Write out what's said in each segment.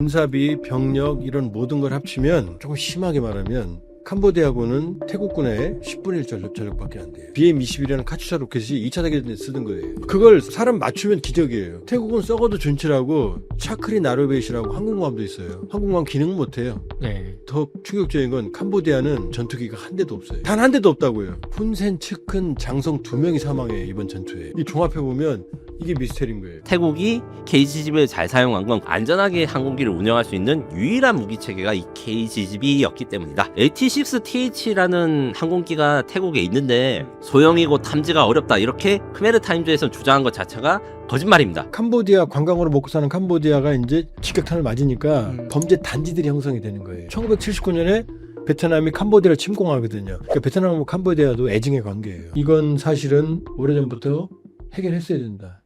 군사비, 병력 이런 모든 걸 합치면 조금 심하게 말하면 캄보디아군은 태국군의 10분의 1 전력밖에 안 돼요. BM-21이라는 카츄샤 로켓이 2차 대전에 쓰던 거예요. 그걸 사람 맞추면 기적이에요. 태국은 썩어도 준치라고 차크리 나르베이시라고 항공모함도 있어요. 항공모함 기능 못해요. 네. 더 충격적인 건 캄보디아는 전투기가 한 대도 없어요. 단 한 대도 없다고요. 푼센, 측근, 장성 2명이 사망해요. 이번 전투에. 이 종합해보면 이게 미스터리인 거예요. 태국이 KGB를 잘 사용한 건 안전하게 항공기를 운영할 수 있는 유일한 무기체계가 이 KGB였기 때문이다. AT-6TH라는 항공기가 태국에 있는데 소형이고 탐지가 어렵다 이렇게 크메르 타임즈에서 주장한 것 자체가 거짓말입니다. 캄보디아 관광으로 먹고 사는 캄보디아가 이제 직격탄을 맞으니까 범죄 단지들이 형성이 되는 거예요. 1979년에 베트남이 캄보디아를 침공하거든요. 그러니까 베트남과 캄보디아도 애증의 관계예요. 이건 사실은 오래전부터 해결했어야 된다.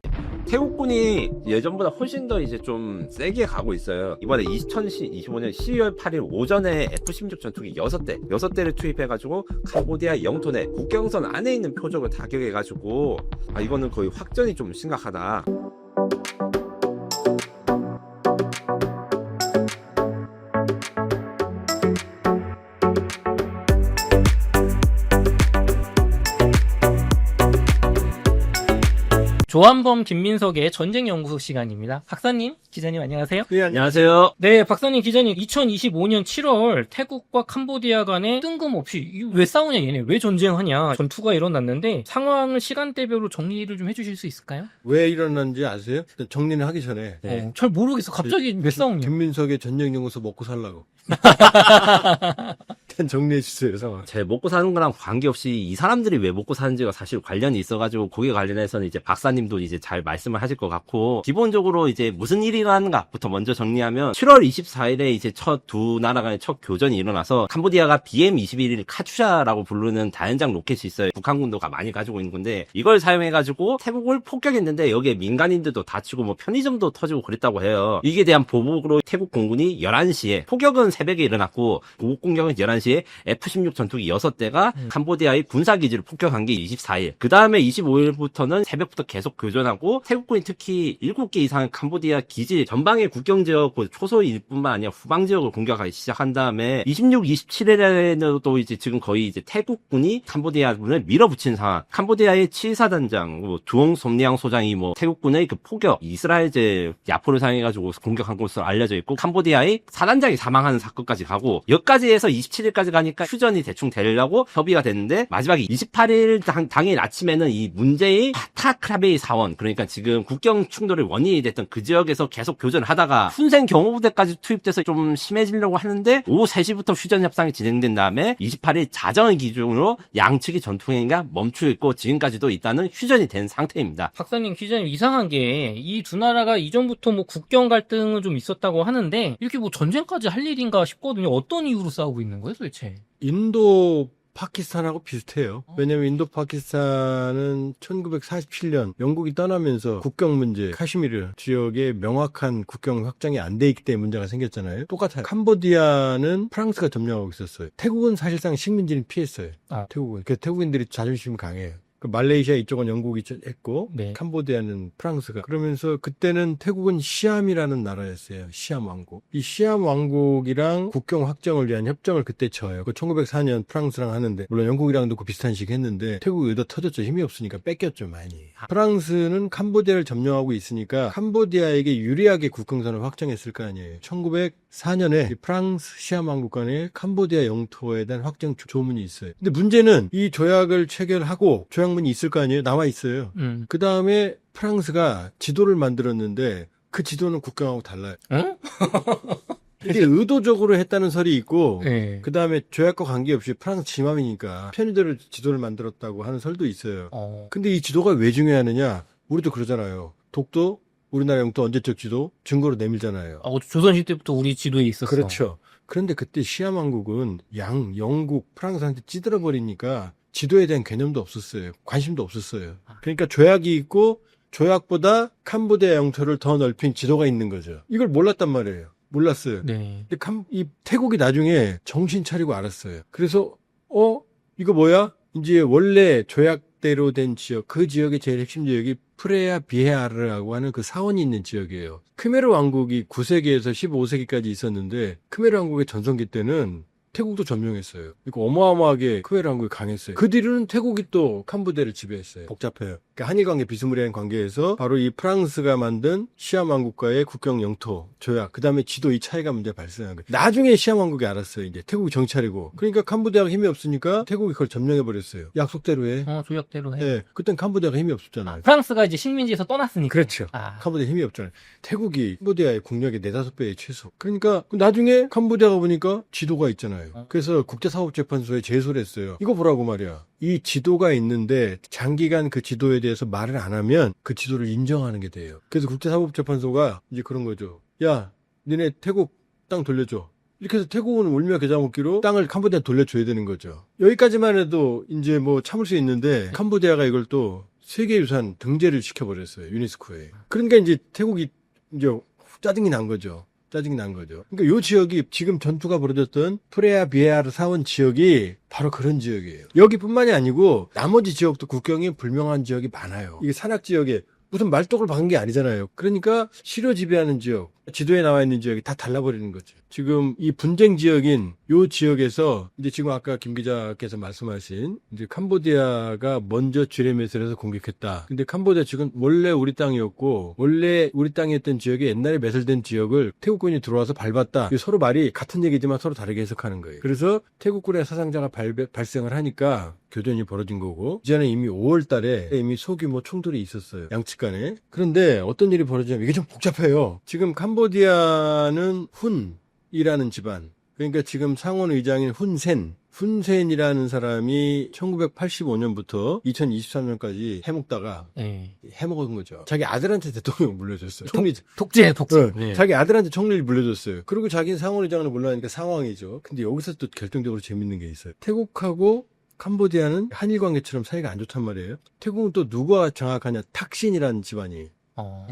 태국군이 예전보다 훨씬 더 이제 좀 세게 가고 있어요. 이번에 2025년 12월 8일 오전에 F-16 전투기 6대를 투입해가지고 캄보디아 영토 내 국경선 안에 있는 표적을 타격해가지고 이거는 거의 확전이 좀 심각하다. 조한범 김민석의 전쟁연구소 시간입니다. 박사님, 기자님 안녕하세요. 네, 안녕하세요. 네, 박사님, 기자님 2025년 7월 태국과 캄보디아 간에 뜬금없이 왜 싸우냐 얘네 왜 전쟁하냐 전투가 일어났는데 상황을 시간대별로 정리를 좀 해주실 수 있을까요? 왜 일어났는지 아세요? 일단 정리는 하기 전에 잘 모르겠어. 갑자기 왜 싸우냐. 김민석의 전쟁연구소 먹고 살라고. 일단 정리해 주세요, 상황. 제 먹고 사는 거랑 관계없이 이 사람들이 왜 먹고 사는지가 사실 관련이 있어가지고 거기에 관련해서는 이제 박사님도 이제 잘 말씀을 하실 것 같고, 기본적으로 이제 무슨 일이 일어났는가부터 먼저 정리하면 7월 24일에 이제 첫 두 나라 간의 첫 교전이 일어나서 캄보디아가 BM-21 카츄샤라고 부르는 다연장 로켓이 있어요. 북한군도 많이 가지고 있는 건데 이걸 사용해가지고 태국을 폭격했는데 여기에 민간인들도 다치고 뭐 편의점도 터지고 그랬다고 해요. 이게 대한 보복으로 태국 공군이 11시에 폭격은 새벽에 일어났고 보복 공격은 11시에 F-16 전투기 6대가 캄보디아의 군사기지를 폭격한 게 24일. 그 다음에 25일부터는 새벽부터 계속 교전하고 태국군이 특히 7개 이상의 캄보디아 기지 전방의 국경지역 초소일뿐만 아니라 후방지역을 공격하기 시작한 다음에 26, 27일에는 또 이제 지금 거의 이제 태국군이 캄보디아군을 밀어붙인 상황. 캄보디아의 7사단장 두옹 솜리앙 소장이 태국군의 그 포격 이스라엘제 야포를 사용해가지고 공격한 것으로 알려져 있고 탐보디아의 사단장이 사망하는 사건까지 가고 여기까지 해서 27일까지 가니까 휴전이 대충 되려고 협의가 됐는데 마지막에 28일 당일 아침에는 이 문제의 파타크라베이 사원, 그러니까 지금 국경 충돌의 원인이 됐던 그 지역에서 계속 교전을 하다가 훈센 경호부대까지 투입돼서 좀 심해지려고 하는데 오후 3시부터 휴전 협상이 진행된 다음에 28일 자정을 기준으로 양측이 전투 행위가 멈추어 있고 지금까지도 일단은 휴전이 된 상태입니다. 박사님, 기자님 이상한 게 이 두 나라가 이전부터 국경 갈등은 좀 있었다고 하는데 이렇게 전쟁까지 할 일인가 싶거든요. 어떤 이유로 싸우고 있는 거예요, 도대체? 인도 파키스탄하고 비슷해요. 왜냐면 인도 파키스탄은 1947년 영국이 떠나면서 국경 문제, 카시미르 지역에 명확한 국경 확장이 안 돼 있기 때문에 문제가 생겼잖아요. 똑같아요. 캄보디아는 프랑스가 점령하고 있었어요. 태국은 사실상 식민지는 피했어요. 태국은. 그래서 태국인들이 자존심이 강해요. 말레이시아 이쪽은 영국이 했고 네. 캄보디아는 프랑스가. 그러면서 그때는 태국은 시암이라는 나라였어요. 시암 왕국. 이 시암 왕국이랑 국경 확정을 위한 협정을 그때 쳐요. 1904년 프랑스랑 하는데 물론 영국이랑도 그 비슷한 시기 했는데 태국이 의도 터졌죠. 힘이 없으니까 뺏겼죠, 많이. 프랑스는 캄보디아를 점령하고 있으니까 캄보디아에게 유리하게 국경선을 확정했을 거 아니에요. 1904년에 프랑스 시암 왕국 간에 캄보디아 영토에 대한 확정 조문이 있어요. 근데 문제는 이 조약을 체결하고 조약문이 있을 거 아니에요? 남아 있어요. 그 다음에 프랑스가 지도를 만들었는데 그 지도는 국경하고 달라요. 이게 의도적으로 했다는 설이 있고 네. 그 다음에 조약과 관계없이 프랑스 지맘이니까 편의대로 지도를 만들었다고 하는 설도 있어요. 근데 이 지도가 왜 중요하느냐? 우리도 그러잖아요. 독도, 우리나라 영토 언제적 지도 증거로 내밀잖아요. 조선시대 때부터 우리 지도에 있었어. 그렇죠. 그런데 그때 시암 왕국은 영국, 프랑스한테 찌들어 버리니까 지도에 대한 개념도 없었어요. 관심도 없었어요. 그러니까 조약이 있고 조약보다 캄보디아 영토를 더 넓힌 지도가 있는 거죠. 이걸 몰랐단 말이에요. 몰랐어요. 네. 근데 이 태국이 나중에 정신 차리고 알았어요. 그래서 이거 뭐야? 이제 원래 조약대로 된 지역, 그 지역의 제일 핵심 지역이 프레아 비헤아르라고 하는 그 사원이 있는 지역이에요. 크메르 왕국이 9세기에서 15세기까지 있었는데 크메르 왕국의 전성기 때는 태국도 점령했어요. 그러니까 어마어마하게 크메르 왕국이 강했어요. 그 뒤로는 태국이 또 캄보디아를 지배했어요. 복잡해요. 그러니까 한일 관계 비스무리한 관계에서 바로 이 프랑스가 만든 시암 왕국과의 국경 영토 조약, 그다음에 지도 이 차이가 문제 발생한 거예요. 나중에 시암 왕국이 알았어요. 이제 태국이 정찰이고. 그러니까 캄보디아가 힘이 없으니까 태국이 그걸 점령해 버렸어요. 약속대로 해. 조약대로 해. 네, 그땐 캄보디아가 힘이 없었잖아요. 프랑스가 이제 식민지에서 떠났으니까. 그렇죠. 캄보디아 힘이 없잖아요. 태국이 캄보디아의 국력의 4-5배의 최소. 그러니까 나중에 캄보디아가 보니까 지도가 있잖아요. 그래서 국제사법재판소에 제소를 했어요. 이거 보라고 말이야. 이 지도가 있는데 장기간 그 지도에 대해서 말을 안 하면 그 지도를 인정하는 게 돼요. 그래서 국제사법재판소가 이제 그런 거죠. 야, 니네 태국 땅 돌려줘. 이렇게 해서 태국은 울며 겨자 먹기로 땅을 캄보디아 돌려줘야 되는 거죠. 여기까지만 해도 이제 뭐 참을 수 있는데 캄보디아가 이걸 또 세계유산 등재를 시켜버렸어요. 유네스코에. 그러니까 이제 태국이 이제 짜증이 난 거죠. 그러니까 요 지역이 지금 전투가 벌어졌던 프레아 비에아르 사원 지역이 바로 그런 지역이에요. 여기뿐만이 아니고 나머지 지역도 국경이 불명한 지역이 많아요. 이게 산악 지역에 무슨 말뚝을 박은 게 아니잖아요. 그러니까 시료 지배하는 지역, 지도에 나와 있는 지역이 다 달라버리는 거죠. 지금 이 분쟁 지역인 요 지역에서 이제 지금 아까 김 기자께서 말씀하신 이제 캄보디아가 먼저 주레메슬에서 공격했다. 근데 캄보디아 지금 원래 우리 땅이었고 원래 우리 땅이었던 지역에 옛날에 매설된 지역을 태국군이 들어와서 밟았다. 서로 말이 같은 얘기지만 서로 다르게 해석하는 거예요. 그래서 태국군의 사상자가 발생을 하니까 교전이 벌어진 거고 이전에 이미 5월 달에 이미 소규모 충돌이 있었어요. 양측 간에. 그런데 어떤 일이 벌어지냐면 이게 좀 복잡해요. 지금 캄보디아는 훈이라는 집안, 그러니까 지금 상원 의장인 훈센이라는 사람이 1985년부터 2023년까지 해먹다가 해먹은 거죠. 자기 아들한테 대통령 물려줬어요. 독재. 네. 자기 아들한테 총리를 물려줬어요. 그리고 자기는 상원 의장을 물러나니까 상황이죠. 근데 여기서 또 결정적으로 재밌는 게 있어요. 태국하고 캄보디아는 한일 관계처럼 사이가 안 좋단 말이에요. 태국은 또 누가 장악하냐? 탁신이라는 집안이.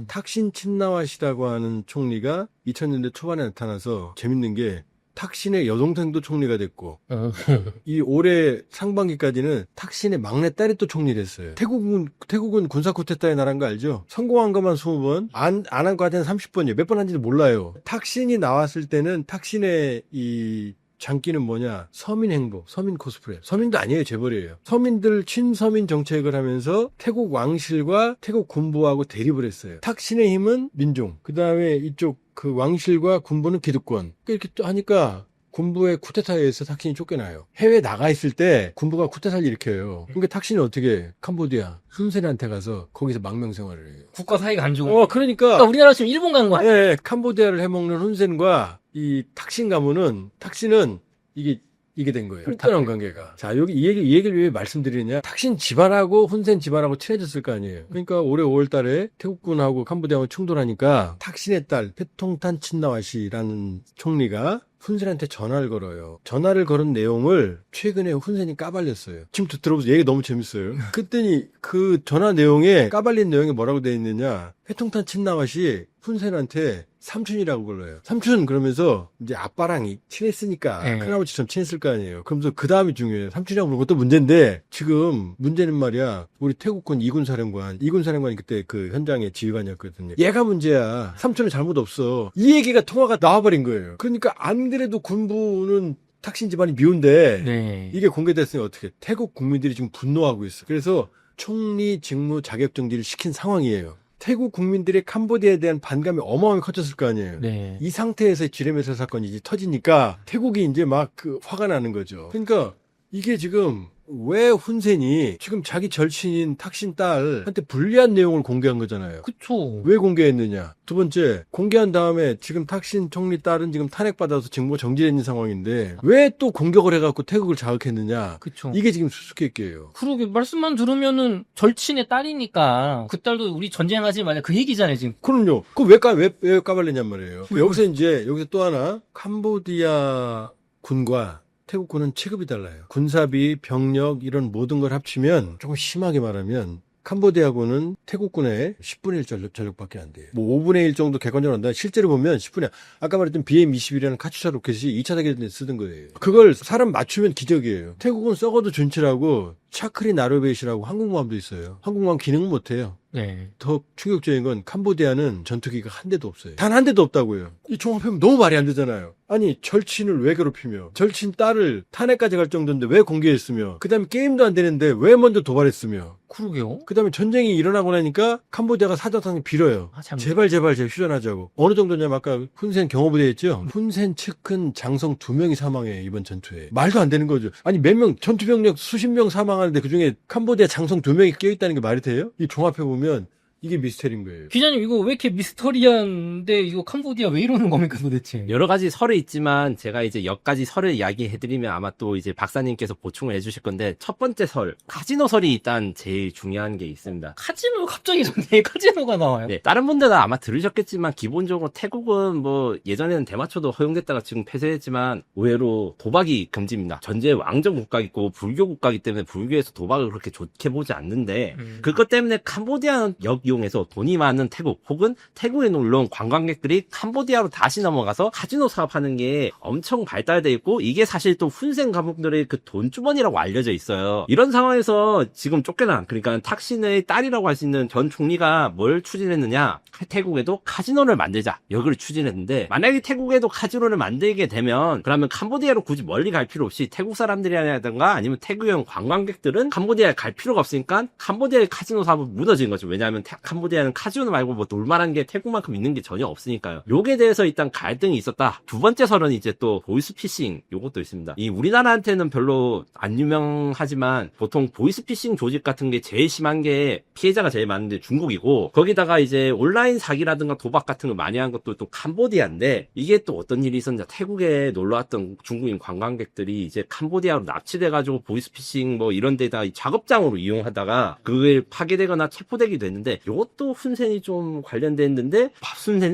탁신 친나와시라고 하는 총리가 2000년대 초반에 나타나서 재밌는 게 탁신의 여동생도 총리가 됐고 이 올해 상반기까지는 탁신의 막내딸이 또 총리를 했어요. 태국은 군사 쿠데타의 나라인 거 알죠? 성공한 것만 20번, 안 한 거 한테는 30번이에요. 몇 번 한지도 몰라요. 탁신이 나왔을 때는 탁신의 이 장기는 뭐냐? 서민 행보, 서민 코스프레. 서민도 아니에요, 재벌이에요. 서민들 친서민 정책을 하면서 태국 왕실과 태국 군부하고 대립을 했어요. 탁신의 힘은 민중, 그 다음에 이쪽 그 왕실과 군부는 기득권. 이렇게 또 하니까 군부의 쿠데타에 의해서 탁신이 쫓겨나요. 해외에 나가 있을 때 군부가 쿠데타를 일으켜요. 그러니까 탁신이 어떻게 캄보디아 훈센한테 가서 거기서 망명 생활을 해요. 국가 사이가 안 좋은. 그러니까 우리나라 지금 일본 간 거 아니야? 예, 캄보디아를 해먹는 훈센과 이 탁신 가문은 탁신은 이게 된 거예요. 혈연한 관계가. 자, 여기 이 얘기를 왜 말씀드리냐? 탁신 집안하고 훈센 집안하고 친해졌을 거 아니에요. 그러니까 올해 5월 달에 태국군하고 캄보디아하고 충돌하니까 탁신의 딸 페통탄 친나와시라는 총리가 훈센한테 전화를 걸어요. 전화를 걸은 내용을 최근에 훈센이 까발렸어요. 지금 들어보세요. 얘기 너무 재밌어요. 그랬더니 그 전화 내용에 까발린 내용이 뭐라고 되어 있느냐? 페통탄 친나와시 훈센한테 삼촌이라고 불러요. 삼촌 그러면서 이제 아빠랑 친했으니까 큰아버지처럼 친했을 거 아니에요. 그러면서 그 다음이 중요해요. 삼촌이라고 부르는 것도 문제인데 지금 문제는 말이야. 우리 태국군 이군사령관이 그때 그 현장의 지휘관이었거든요. 얘가 문제야. 삼촌은 잘못 없어. 이 얘기가 통화가 나와버린 거예요. 그러니까 안 그래도 군부는 탁신 집안이 미운데 이게 공개됐으니 어떻게 태국 국민들이 지금 분노하고 있어. 그래서 총리 직무 자격 정지를 시킨 상황이에요. 태국 국민들의 캄보디아에 대한 반감이 어마어마하게 커졌을 거 아니에요. 이 상태에서 지뢰매설 사건이 이제 터지니까 태국이 이제 막 화가 나는 거죠. 그러니까 이게 지금 왜 훈센이 지금 자기 절친인 탁신 딸한테 불리한 내용을 공개한 거잖아요. 그쵸. 왜 공개했느냐? 두 번째, 공개한 다음에 지금 탁신 총리 딸은 지금 탄핵받아서 직무가 정지된 상황인데 왜 또 공격을 해갖고 태국을 자극했느냐? 그쵸. 이게 지금 수수께끼예요. 그러게 말씀만 들으면은 절친의 딸이니까 그 딸도 우리 전쟁하지 말자 그 얘기잖아요 지금. 그럼요. 왜 까발렸냔 말이에요. 여기서 또 하나 캄보디아 군과 태국군은 체급이 달라요. 군사비, 병력 이런 모든 걸 합치면 조금 심하게 말하면 캄보디아군은 태국군의 10분의 1 전력밖에 안 돼요. 뭐 5분의 1 정도 객관적으로 한다. 실제로 보면 10분의 아까 말했던 BM-21이라는 카츄샤 로켓이 2차 대결 때 쓰던 거예요. 그걸 사람 맞추면 기적이에요. 태국은 썩어도 준치라고 차크리 나르벳이라고 항공모함도 있어요. 항공모함 기능은 못해요. 네. 더 충격적인 건 캄보디아는 전투기가 한 대도 없어요. 단 한 대도 없다고요. 이 종합해보면 너무 말이 안 되잖아요. 아니 절친을 왜 괴롭히며 절친 딸을 탄핵까지 갈 정도인데 왜 공개했으며 그 다음에 게임도 안 되는데 왜 먼저 도발했으며 그러게요. 그 다음에 전쟁이 일어나고 나니까 캄보디아가 사자성이 빌어요. 아, 참. 제발 휴전하자고. 어느 정도냐면 아까 훈센 경호부대 했죠. 훈센 측은 장성 2명이 사망해 이번 전투에. 말도 안 되는 거죠. 아니 몇 명 전투병력 수십 명 사망하는데 그중에 캄보디아 장성 2명이 껴있다는 게 말이 돼요? 이 종합해보면 이게 미스터리인 거예요. 기자님 이거 왜 이렇게 미스터리한데 이거 캄보디아 왜 이러는 겁니까 도대체? 여러 가지 설이 있지만 제가 이제 몇 가지 설을 이야기해드리면 아마 또 이제 박사님께서 보충을 해주실 건데 첫 번째 설, 카지노 설이 일단 제일 중요한 게 있습니다. 카지노 갑자기 전쟁에 카지노가 나와요? 네, 다른 분들은 아마 들으셨겠지만 기본적으로 태국은 뭐 예전에는 대마초도 허용됐다가 지금 폐쇄했지만 의외로 도박이 금지입니다. 전제 왕정 국가이고 불교 국가이기 때문에 불교에서 도박을 그렇게 좋게 보지 않는데 그것 때문에 캄보디아는 이용해서 돈이 많은 태국 혹은 태국에 놀러 온 관광객들이 캄보디아로 다시 넘어가서 카지노 사업하는 게 엄청 발달돼 있고 이게 사실 또 훈센 감옥들의 그 돈주머니라고 알려져 있어요. 이런 상황에서 지금 쫓겨난 그러니까 탁신의 딸이라고 할 수 있는 전 총리가 뭘 추진했느냐 태국에도 카지노를 만들자 여기를 추진했는데 만약에 태국에도 카지노를 만들게 되면 그러면 캄보디아로 굳이 멀리 갈 필요 없이 태국 사람들이라든가 아니면 태국형 관광객들은 캄보디아에 갈 필요가 없으니까 캄보디아의 카지노 사업은 무너진 거죠. 왜냐하면 캄보디아는 카지노 말고 뭐 놀만한 게 태국만큼 있는 게 전혀 없으니까요. 요게 대해서 일단 갈등이 있었다. 두 번째 설은 이제 또 보이스피싱 요것도 있습니다. 이 우리나라한테는 별로 안 유명하지만 보통 보이스피싱 조직 같은 게 제일 심한 게 피해자가 제일 많은데 중국이고 거기다가 이제 온라인 사기라든가 도박 같은 거 많이 한 것도 또 캄보디아인데 이게 또 어떤 일이 있었냐 태국에 놀러왔던 중국인 관광객들이 이제 캄보디아로 납치돼가지고 보이스피싱 뭐 이런 데다 작업장으로 이용하다가 그게 파괴되거나 체포되기도 했는데 이것도 훈센이 좀 관련됐는데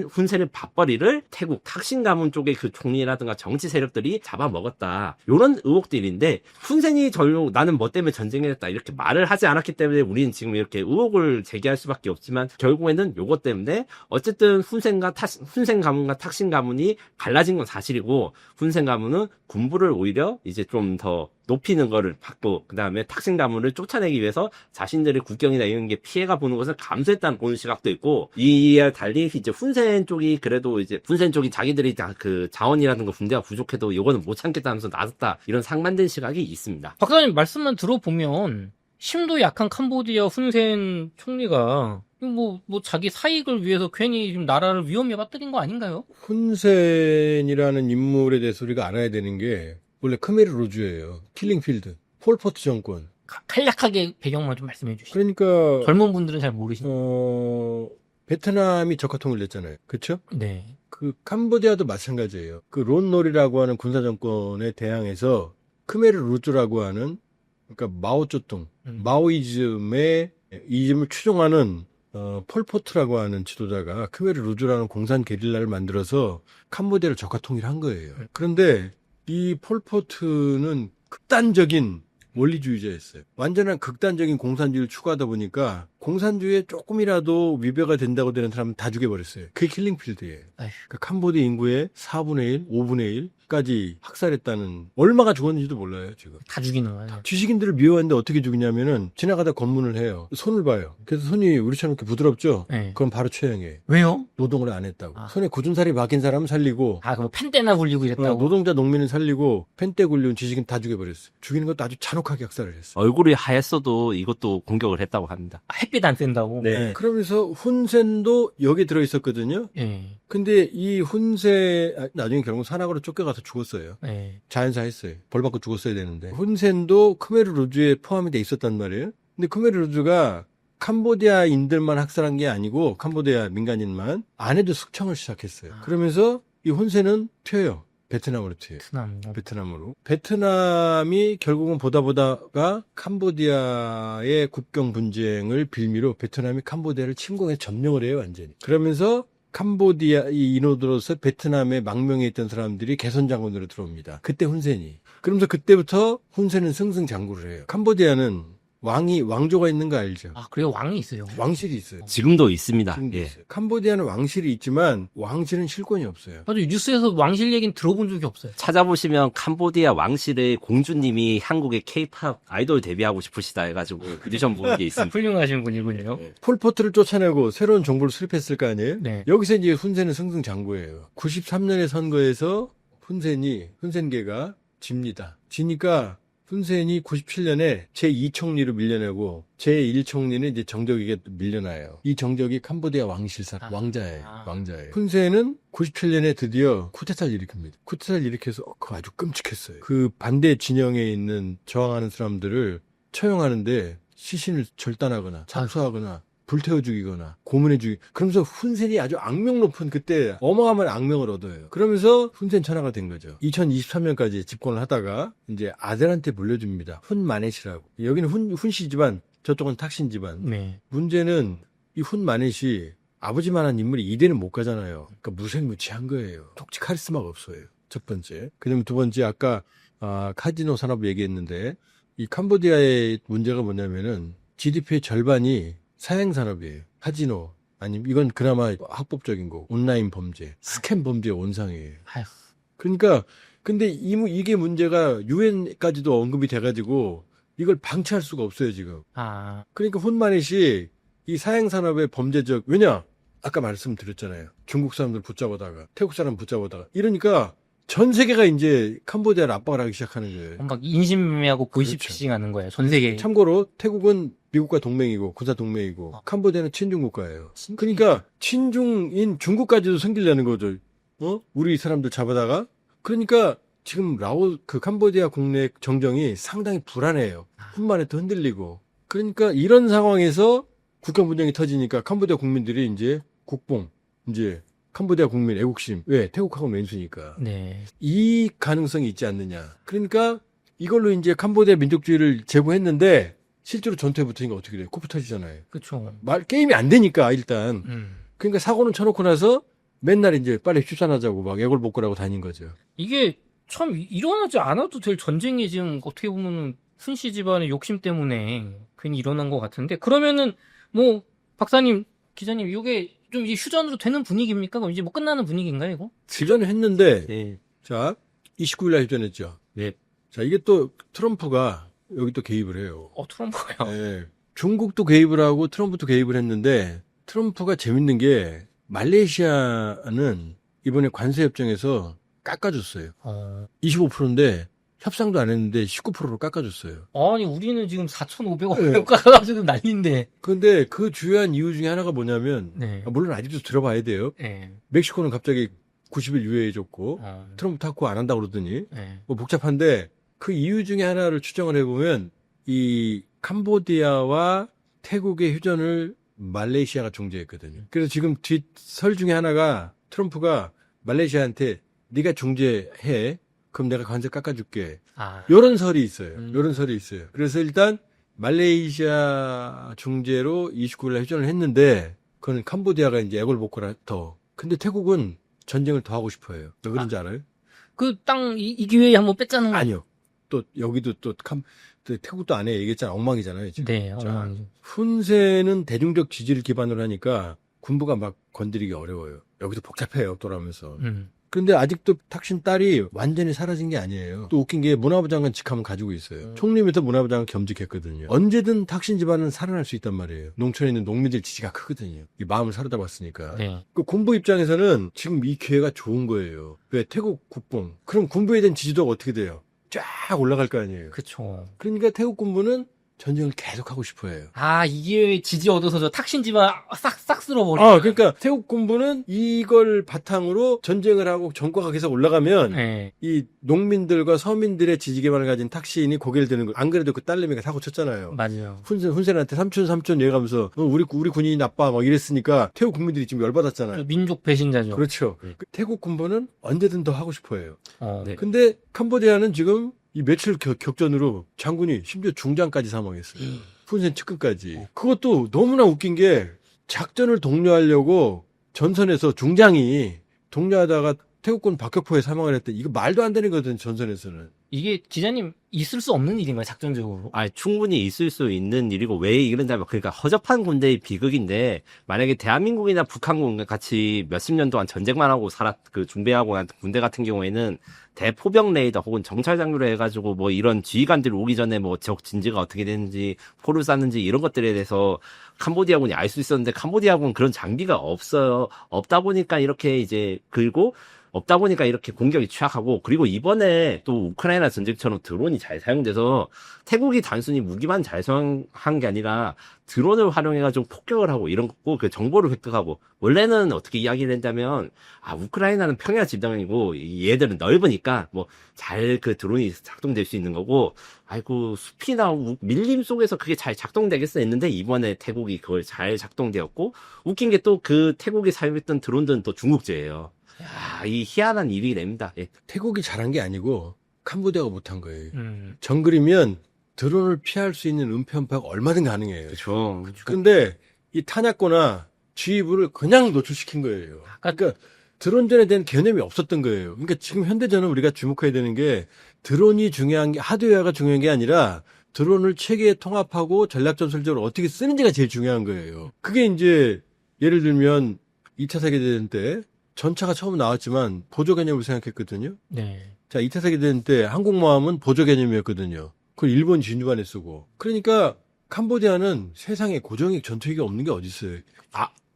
훈센의 밥벌이를 태국 탁신 가문 쪽의 그 총리라든가 정치 세력들이 잡아먹었다. 이런 의혹들인데 훈센이 나는 뭐 때문에 전쟁했다 이렇게 말을 하지 않았기 때문에 우리는 지금 이렇게 의혹을 제기할 수밖에 없지만 결국에는 요것 때문에 어쨌든 훈센 가문과 탁신 가문이 갈라진 건 사실이고 훈센 가문은 군부를 오히려 이제 좀 더 높이는 거를 받고 그 다음에 탁신 가문을 쫓아내기 위해서 자신들의 국경이나 이런 게 피해가 보는 것을 감수했다는 보는 시각도 있고 이에 달리 이제 훈센 쪽이 그래도 이제 훈센 쪽이 자기들이 그 자원이라든가 군대가 부족해도 이거는 못 참겠다면서 나섰다 이런 상반된 시각이 있습니다. 박사님 말씀만 들어보면 심도 약한 캄보디아 훈센 총리가 뭐 자기 사익을 위해서 괜히 지금 나라를 위험에 빠뜨린 거 아닌가요? 훈센이라는 인물에 대해서 우리가 알아야 되는 게 원래 크메르 루즈예요. 킬링필드. 폴포트 정권. 간략하게 배경만 좀 말씀해 주시죠. 그러니까 젊은 분들은 잘 모르시니까. 베트남이 적화통일 냈잖아요. 그렇죠? 네. 그 캄보디아도 마찬가지예요. 그 론놀이라고 하는 군사 정권에 대항해서 크메르 루즈라고 하는 그러니까 마오쩌둥, 마오이즘의 이즘을 추종하는 폴포트라고 하는 지도자가 크메르 루즈라는 공산 게릴라를 만들어서 캄보디아를 적화통일한 거예요. 그런데 이 폴포트는 극단적인 원리주의자였어요. 완전한 극단적인 공산주의를 추구하다 보니까 공산주의에 조금이라도 위배가 된다고 되는 사람은 다 죽여버렸어요. 그게 킬링필드예요. 그러니까 캄보디아 인구의 4분의 1, 5분의 1까지 학살했다는 얼마가 죽었는지도 몰라요. 지금. 다 죽이는 거예요. 지식인들을 미워하는데 어떻게 죽이냐면은 지나가다 검문을 해요. 손을 봐요. 그래서 손이 우리처럼 이렇게 부드럽죠? 네. 그럼 바로 처형해. 왜요? 노동을 안 했다고. 손에 굳은 살이 박힌 사람은 살리고 뭐 펜대나 굴리고 이랬다고? 노동자 농민은 살리고 펜대 굴리는 지식인 다 죽여버렸어요. 죽이는 것도 아주 잔혹하게 학살을 했어요. 얼굴이 하였어도 이것도 공격을 했다고 합니다. 햇빛 안 쐰다고? 네. 그러면서 훈센도 여기에 들어있었거든요. 네. 근데 이 훈센 나중에 결국 산악으로 쫓겨가서 죽었어요. 네. 자연사 했어요. 벌 받고 죽었어야 되는데. 훈센도 크메르 루즈에 포함이 돼 있었단 말이에요. 근데 크메르 루즈가 캄보디아인들만 학살한 게 아니고 캄보디아 민간인만 아내도 숙청을 시작했어요. 그러면서 이 훈센은 튀어요. 베트남으로 튀어요. 베트남으로. 베트남이 결국은 보다가 캄보디아의 국경 분쟁을 빌미로 베트남이 캄보디아를 침공해서 점령을 해요, 완전히. 그러면서 캄보디아 이 인호들로서 베트남에 망명해 있던 사람들이 개선장군으로 들어옵니다. 그때 훈센이. 그러면서 그때부터 훈센은 승승장구를 해요. 캄보디아는 왕조가 있는 거 알죠? 아, 그래요? 왕이 있어요. 왕실이 있어요. 지금도 있습니다. 지금도 예. 있어요. 캄보디아는 왕실이 있지만 왕실은 실권이 없어요. 맞아요. 뉴스에서 왕실 얘기는 들어본 적이 없어요. 찾아보시면 캄보디아 왕실의 공주님이 한국의 케이팝 아이돌 데뷔하고 싶으시다 해가지고 뮤지션 모은 게 있습니다. 훌륭하신 분이군요. 폴포트를 쫓아내고 새로운 정부를 수립했을 거 아니에요? 네. 여기서 이제 훈센은 승승장구예요. 93년의 선거에서 훈센계가 집니다. 지니까 훈센이 97년에 제2총리로 밀려내고 제1총리는 이제 정적에게 밀려나요. 이 정적이 캄보디아 왕자예요. 왕자예요. 훈센은 97년에 드디어 쿠데타를 일으킵니다. 쿠데타를 일으켜서 그거 아주 끔찍했어요. 그 반대 진영에 있는 저항하는 사람들을 처형하는데 시신을 절단하거나 잡수하거나 불태워 죽이거나 고문해 죽이 그러면서 훈센이 아주 악명 높은 그때 어마어마한 악명을 얻어요. 그러면서 훈센 천하가 된 거죠. 2023년까지 집권을 하다가 이제 아들한테 물려줍니다. 훈마넷이라고. 여기는 훈씨 집안, 저쪽은 탁신 집안. 네. 문제는 이 훈마넷이 아버지만한 인물이 이대는 못 가잖아요. 그러니까 무색무취한 거예요. 독지 카리스마가 없어요. 첫 번째. 그다음에 두 번째 아까 카지노 산업 얘기했는데 이 캄보디아의 문제가 뭐냐면은 GDP의 절반이 사행산업이에요. 카지노. 아니면 이건 그나마 합법적인 거고. 온라인 범죄, 스캠 범죄의 온상이에요. 아휴. 그러니까 근데 이게 문제가 유엔까지도 언급이 돼가지고 이걸 방치할 수가 없어요 지금. 아, 그러니까 훈마넷이 이 사행산업의 범죄적 왜냐? 아까 말씀드렸잖아요. 중국 사람들 붙잡아다가 태국 사람 붙잡아다가 이러니까 전 세계가 이제 캄보디아를 압박을 하기 시작하는 거예요. 막 인신매매하고 보이스피싱 하는 거예요. 전 세계. 참고로 태국은 미국과 동맹이고 군사 동맹이고 캄보디아는 친중 국가예요. 그러니까 친중인 중국까지도 섬기려는 거죠. 우리 사람들 잡아다가 그러니까 지금 캄보디아 국내 정정이 상당히 불안해요. 훈마넷도 흔들리고 그러니까 이런 상황에서 국경 분쟁이 터지니까 캄보디아 국민들이 이제 국뽕 이제 캄보디아 국민 애국심 왜 태국하고 왼수니까 네. 이 가능성이 있지 않느냐. 그러니까 이걸로 이제 캄보디아 민족주의를 제고했는데 실제로 전투에 붙으니까 어떻게 돼요? 코프 터지잖아요. 그쵸. 게임이 안 되니까 일단. 그러니까 사고는 쳐놓고 나서 맨날 이제 빨리 휴산하자고 막 애골복골하고 다닌 거죠. 이게 참 일어나지 않아도 될 전쟁이 지금 어떻게 보면 순씨 집안의 욕심 때문에 괜히 일어난 것 같은데 그러면은 뭐 박사님 기자님 이게 좀 이제 휴전으로 되는 분위기입니까? 그럼 이제 뭐 끝나는 분위기인가요 이거? 휴전을 했는데 네. 자 29일날 휴전했죠. 네. 자 이게 또 트럼프가 여기 또 개입을 해요. 트럼프가요? 네. 중국도 개입을 하고 트럼프도 개입을 했는데 트럼프가 재밌는 게 말레이시아는 이번에 관세협정에서 깎아줬어요. 25%인데 협상도 안 했는데 19%로 깎아줬어요. 아니 우리는 지금 4,500원 네. 깎아가지고 난리인데. 근데 그 주요한 이유 중에 하나가 뭐냐면 네. 물론 아직도 들어봐야 돼요. 네. 멕시코는 갑자기 90일 유예해줬고 어. 트럼프 탔고 안 한다고 그러더니 네. 뭐 복잡한데 그 이유 중에 하나를 추정을 해보면 이 캄보디아와 태국의 휴전을 말레이시아가 중재했거든요. 그래서 지금 뒷설 중에 하나가 트럼프가 말레이시아한테 네가 중재해 그럼 내가 관세 깎아줄게. 아. 요런 설이 있어요. 요런 설이 있어요. 그래서 일단 말레이시아 중재로 29일날 휴전을 했는데 그건 캄보디아가 이제 애골복골 더. 근데 태국은 전쟁을 더 하고 싶어요. 왜 그런지 알아요? 그 땅 이 기회에 한번 뺐자는 거 아니요. 또 여기도 또 태국도 안 해 얘기했잖아. 엉망이잖아요. 지금. 네. 자, 훈세는 대중적 지지를 기반으로 하니까 군부가 막 건드리기 어려워요. 여기도 복잡해요. 돌아오면서. 근데 아직도 탁신 딸이 완전히 사라진 게 아니에요. 또 웃긴 게 문화부 장관 직함을 가지고 있어요. 총리부터 문화부 장관 겸직했거든요. 언제든 탁신 집안은 살아날 수 있단 말이에요. 농촌에 있는 농민들 지지가 크거든요. 이 마음을 사로잡았으니까. 네. 그 군부 입장에서는 지금 이 기회가 좋은 거예요. 왜 태국 국뽕. 그럼 군부에 대한 지지도가 어떻게 돼요? 쫙 올라갈 거 아니에요. 그쵸. 그러니까 태국 군부는 전쟁을 계속하고 싶어 해요. 아, 이 기회에 지지 얻어서 저 탁신 집안 싹 쓸어버려. 그러니까 태국 군부는 이걸 바탕으로 전쟁을 하고 전과가 계속 올라가면 네. 이 농민들과 서민들의 지지 기반을 가진 탁신이 고개를 드는 거. 안 그래도 그 딸내미가 사고 쳤잖아요. 맞아요. 훈센한테 삼촌 얘기하면서 우리 군인이 나빠 막 이랬으니까 태국 국민들이 지금 열받았잖아요. 민족 배신자죠. 그렇죠. 네. 그 태국 군부는 언제든 더 하고 싶어 해요. 네. 근데 캄보디아는 지금 이 며칠 격전으로 장군이 심지어 중장까지 사망했어요. 훈센 측근까지. 그것도 너무나 웃긴 게 작전을 독려하려고 전선에서 중장이 독려하다가 태국군 박격포에 사망을 했대. 이거 말도 안 되는 거거든 전선에서는. 이게 기자님 있을 수 없는 일인가요, 작전적으로? 아, 충분히 있을 수 있는 일이고, 왜 이런다면, 그러니까 허접한 군대의 비극인데, 만약에 대한민국이나 북한군 같이 몇십 년 동안 전쟁만 하고 준비하고 간 군대 같은 경우에는 대포병 레이더 혹은 정찰 장비로 해가지고 뭐 이런 지휘관들이 오기 전에 뭐 적 진지가 어떻게 되는지, 포를 쐈는지 이런 것들에 대해서 캄보디아군이 알 수 있었는데, 캄보디아군은 그런 장비가 없어요. 없다 보니까 이렇게 이제, 그리고 없다 보니까 이렇게 공격이 취약하고, 그리고 이번에 또 우크라이나 전쟁처럼 드론이 잘 사용돼서 태국이 단순히 무기만 잘 사용한 게 아니라 드론을 활용해가지고 폭격을 하고 이런 거고, 그 정보를 획득하고, 원래는 어떻게 이야기를 했냐면, 우크라이나는 평야 지방이고 얘들은 넓으니까 뭐 잘 그 드론이 작동될 수 있는 거고, 아이고 숲이나 밀림 속에서 그게 잘 작동되겠어 했는데, 이번에 태국이 그걸 잘 작동되었고, 웃긴 게 또 그 태국이 사용했던 드론들은 또 중국제예요. 야, 이 희한한 일이 됩니다. 예. 태국이 잘한 게 아니고 캄보디아가 못한 거예요. 정글이면 드론을 피할 수 있는 은폐은폐가 얼마든 가능해요. 그렇죠. 근데 이 탄약고나 지휘부를 그냥 노출시킨 거예요. 그러니까 드론전에 대한 개념이 없었던 거예요. 그러니까 지금 현대전은 우리가 주목해야 되는 게 드론이 중요한 게 하드웨어가 중요한 게 아니라 드론을 체계에 통합하고 전략전술적으로 어떻게 쓰는지가 제일 중요한 거예요. 그게 이제 예를 들면 2차 세계대전 때 전차가 처음 나왔지만 보조 개념을 생각했거든요. 네. 자, 2차 세계대전 때 항공모함은 보조 개념이었거든요. 그걸 일본 진주반에 쓰고. 그러니까 캄보디아는 세상에 고정익 전투기가 없는 게 어디 있어요.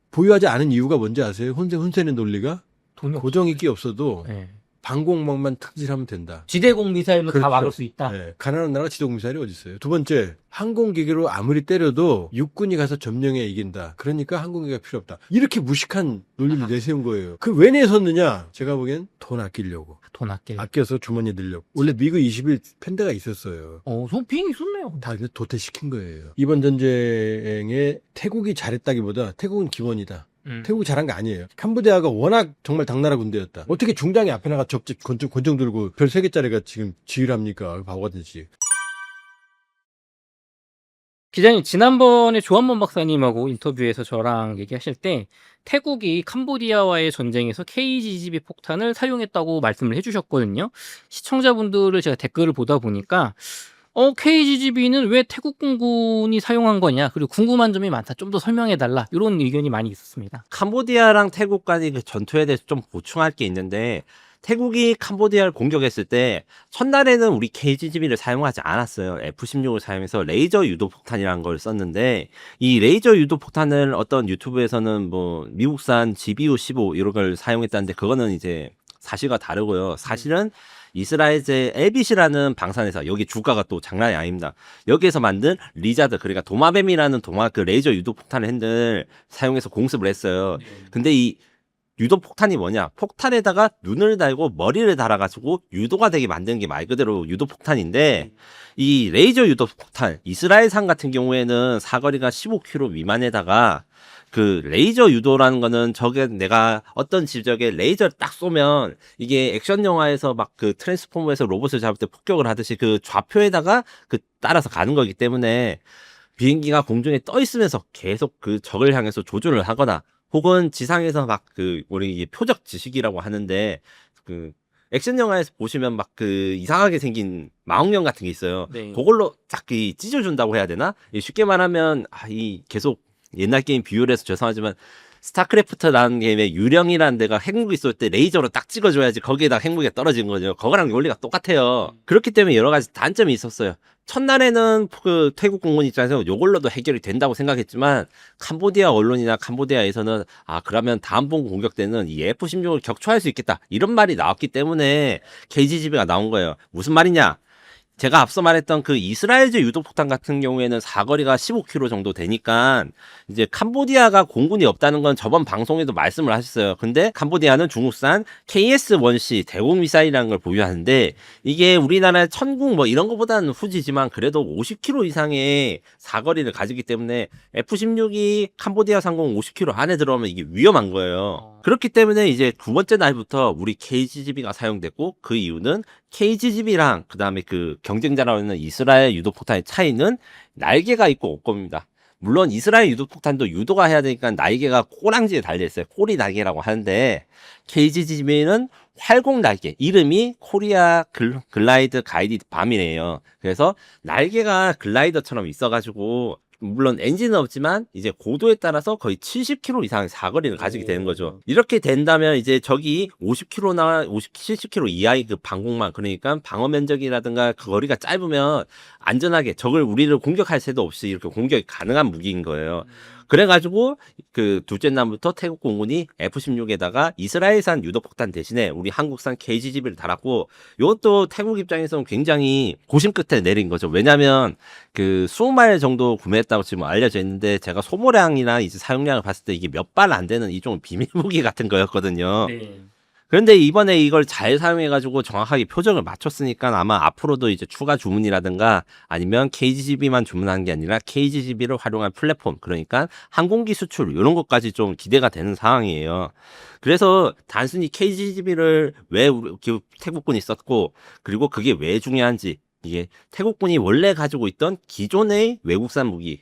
보유하지 않은 이유가 뭔지 아세요? 혼세는 논리가? 돈이 고정익이 없어도 네. 방공망만 탁질하면 된다. 지대공 미사일로 그렇죠. 다 막을 수 있다. 네, 가난한 나라가 지도공사일이 어디 있어요? 두 번째, 항공기계로 아무리 때려도 육군이 가서 점령해 이긴다. 그러니까 항공기가 필요 없다. 이렇게 무식한 논리를 내세운 거예요. 그 왜 내섰느냐? 제가 보기엔 돈 아끼려고. 돈 아낄. 아껴서 주머니에 넣으려고. 원래 미그 21 팬대가 있었어요. 저 비행기 쏟네요. 다 근데 도태시킨 거예요. 이번 전쟁에 태국이 잘했다기보다 태국은 기본이다. 태국이 잘한 게 아니에요. 캄보디아가 워낙 정말 당나라 군대였다. 어떻게 중장이 앞에 나가 권총 들고 별 3개짜리가 지금 지휘를 합니까? 바보 같은지. 기자님, 지난번에 조한범 박사님하고 인터뷰에서 저랑 얘기하실 때 태국이 캄보디아와의 전쟁에서 KGB 폭탄을 사용했다고 말씀을 해주셨거든요. 시청자분들을 제가 댓글을 보다 보니까 KGB는 왜 태국 공군이 사용한 거냐, 그리고 궁금한 점이 많다, 좀 더 설명해달라, 이런 의견이 많이 있었습니다. 캄보디아랑 태국 간의 그 전투에 대해서 좀 보충할 게 있는데, 태국이 캄보디아를 공격했을 때 첫날에는 우리 KGB를 사용하지 않았어요. F-16을 사용해서 레이저 유도 폭탄이라는 걸 썼는데, 이 레이저 유도 폭탄을 어떤 유튜브에서는 뭐 미국산 GBU-15 이런 걸 사용했다는데, 그거는 이제 사실과 다르고요. 사실은 이스라엘의 엘빗이라는 방산회사, 여기 주가가 또 장난이 아닙니다. 여기에서 만든 리자드, 그러니까 도마뱀이라는 그 레이저 유도 폭탄을 핸들 사용해서 공습을 했어요. 근데 이 유도 폭탄이 뭐냐? 폭탄에다가 눈을 달고 머리를 달아가지고 유도가 되게 만드는 게 말 그대로 유도 폭탄인데, 이 레이저 유도 폭탄, 이스라엘산 같은 경우에는 사거리가 15km 미만에다가 그 레이저 유도라는 거는 저게 내가 어떤 지적에 레이저를 딱 쏘면 이게 액션 영화에서 막 그 트랜스포머에서 로봇을 잡을 때 폭격을 하듯이 그 좌표에다가 그 따라서 가는 거기 때문에 비행기가 공중에 떠 있으면서 계속 그 적을 향해서 조준을 하거나, 혹은 지상에서 막 그 우리 이게 표적 지식이라고 하는데, 그 액션 영화에서 보시면 막 그 이상하게 생긴 망원경 같은 게 있어요. 네. 그걸로 딱 찢어준다고 해야 되나? 쉽게 말하면 이 계속 옛날 게임 비유를 해서 죄송하지만, 스타크래프트라는 게임의 유령이라는 데가 핵무기 쏠 때 레이저로 딱 찍어줘야지 거기에다 핵무기가 떨어지는 거죠. 그거랑 원리가 똑같아요. 그렇기 때문에 여러 가지 단점이 있었어요. 첫날에는 그 태국 공군 입장에서 요걸로도 해결이 된다고 생각했지만, 캄보디아 언론이나 캄보디아에서는 그러면 다음번 공격 때는 이 F-16을 격추할 수 있겠다, 이런 말이 나왔기 때문에 KGB가 나온 거예요. 무슨 말이냐? 제가 앞서 말했던 그 이스라엘제 유도폭탄 같은 경우에는 사거리가 15km 정도 되니까, 이제 캄보디아가 공군이 없다는 건 저번 방송에도 말씀을 하셨어요. 근데 캄보디아는 중국산 KS-1C 대공 미사일이라는 걸 보유하는데, 이게 우리나라의 천궁 뭐 이런 거보다는 후지지만 그래도 50km 이상의 사거리를 가지기 때문에 F-16이 캄보디아 상공 50km 안에 들어오면 이게 위험한 거예요. 그렇기 때문에 이제 두 번째 날부터 우리 KGB가 사용됐고, 그 이유는 KGB랑 그 다음에 그 경쟁자라고 하는 이스라엘 유도폭탄의 차이는 날개가 있고 없고입니다. 물론 이스라엘 유도폭탄도 유도가 해야 되니까 날개가 꼬랑지에 달려있어요. 꼬리 날개라고 하는데, KGB는 활공 날개, 이름이 코리아 글라이드 가이드 밤이래요. 그래서 날개가 글라이더처럼 있어가지고 물론 엔진은 없지만 이제 고도에 따라서 거의 70km 이상의 사거리를 가지게 되는 거죠. 이렇게 된다면 이제 적이 50km나 70km 이하의 그 방공망, 그러니까 방어 면적이라든가 그 거리가 짧으면 안전하게 적을 우리를 공격할 새도 없이 이렇게 공격이 가능한 무기인 거예요. 그래가지고 그 둘째 날부터 태국 공군이 F-16에다가 이스라엘산 유도폭탄 대신에 우리 한국산 KGGB를 달았고, 이것도 태국 입장에서는 굉장히 고심 끝에 내린 거죠. 왜냐하면 그 20발 정도 구매했다고 지금 알려져 있는데, 제가 소모량이나 이제 사용량을 봤을 때 이게 몇 발 안 되는 이종 비밀 무기 같은 거였거든요. 네. 그런데 이번에 이걸 잘 사용해가지고 정확하게 표적을 맞췄으니까 아마 앞으로도 이제 추가 주문이라든가 아니면 KGGB만 주문하는 게 아니라 KGGB를 활용한 플랫폼, 그러니까 항공기 수출 이런 것까지 좀 기대가 되는 상황이에요. 그래서 단순히 KGGB를 왜 태국군이 썼고, 그리고 그게 왜 중요한지, 이게 태국군이 원래 가지고 있던 기존의 외국산 무기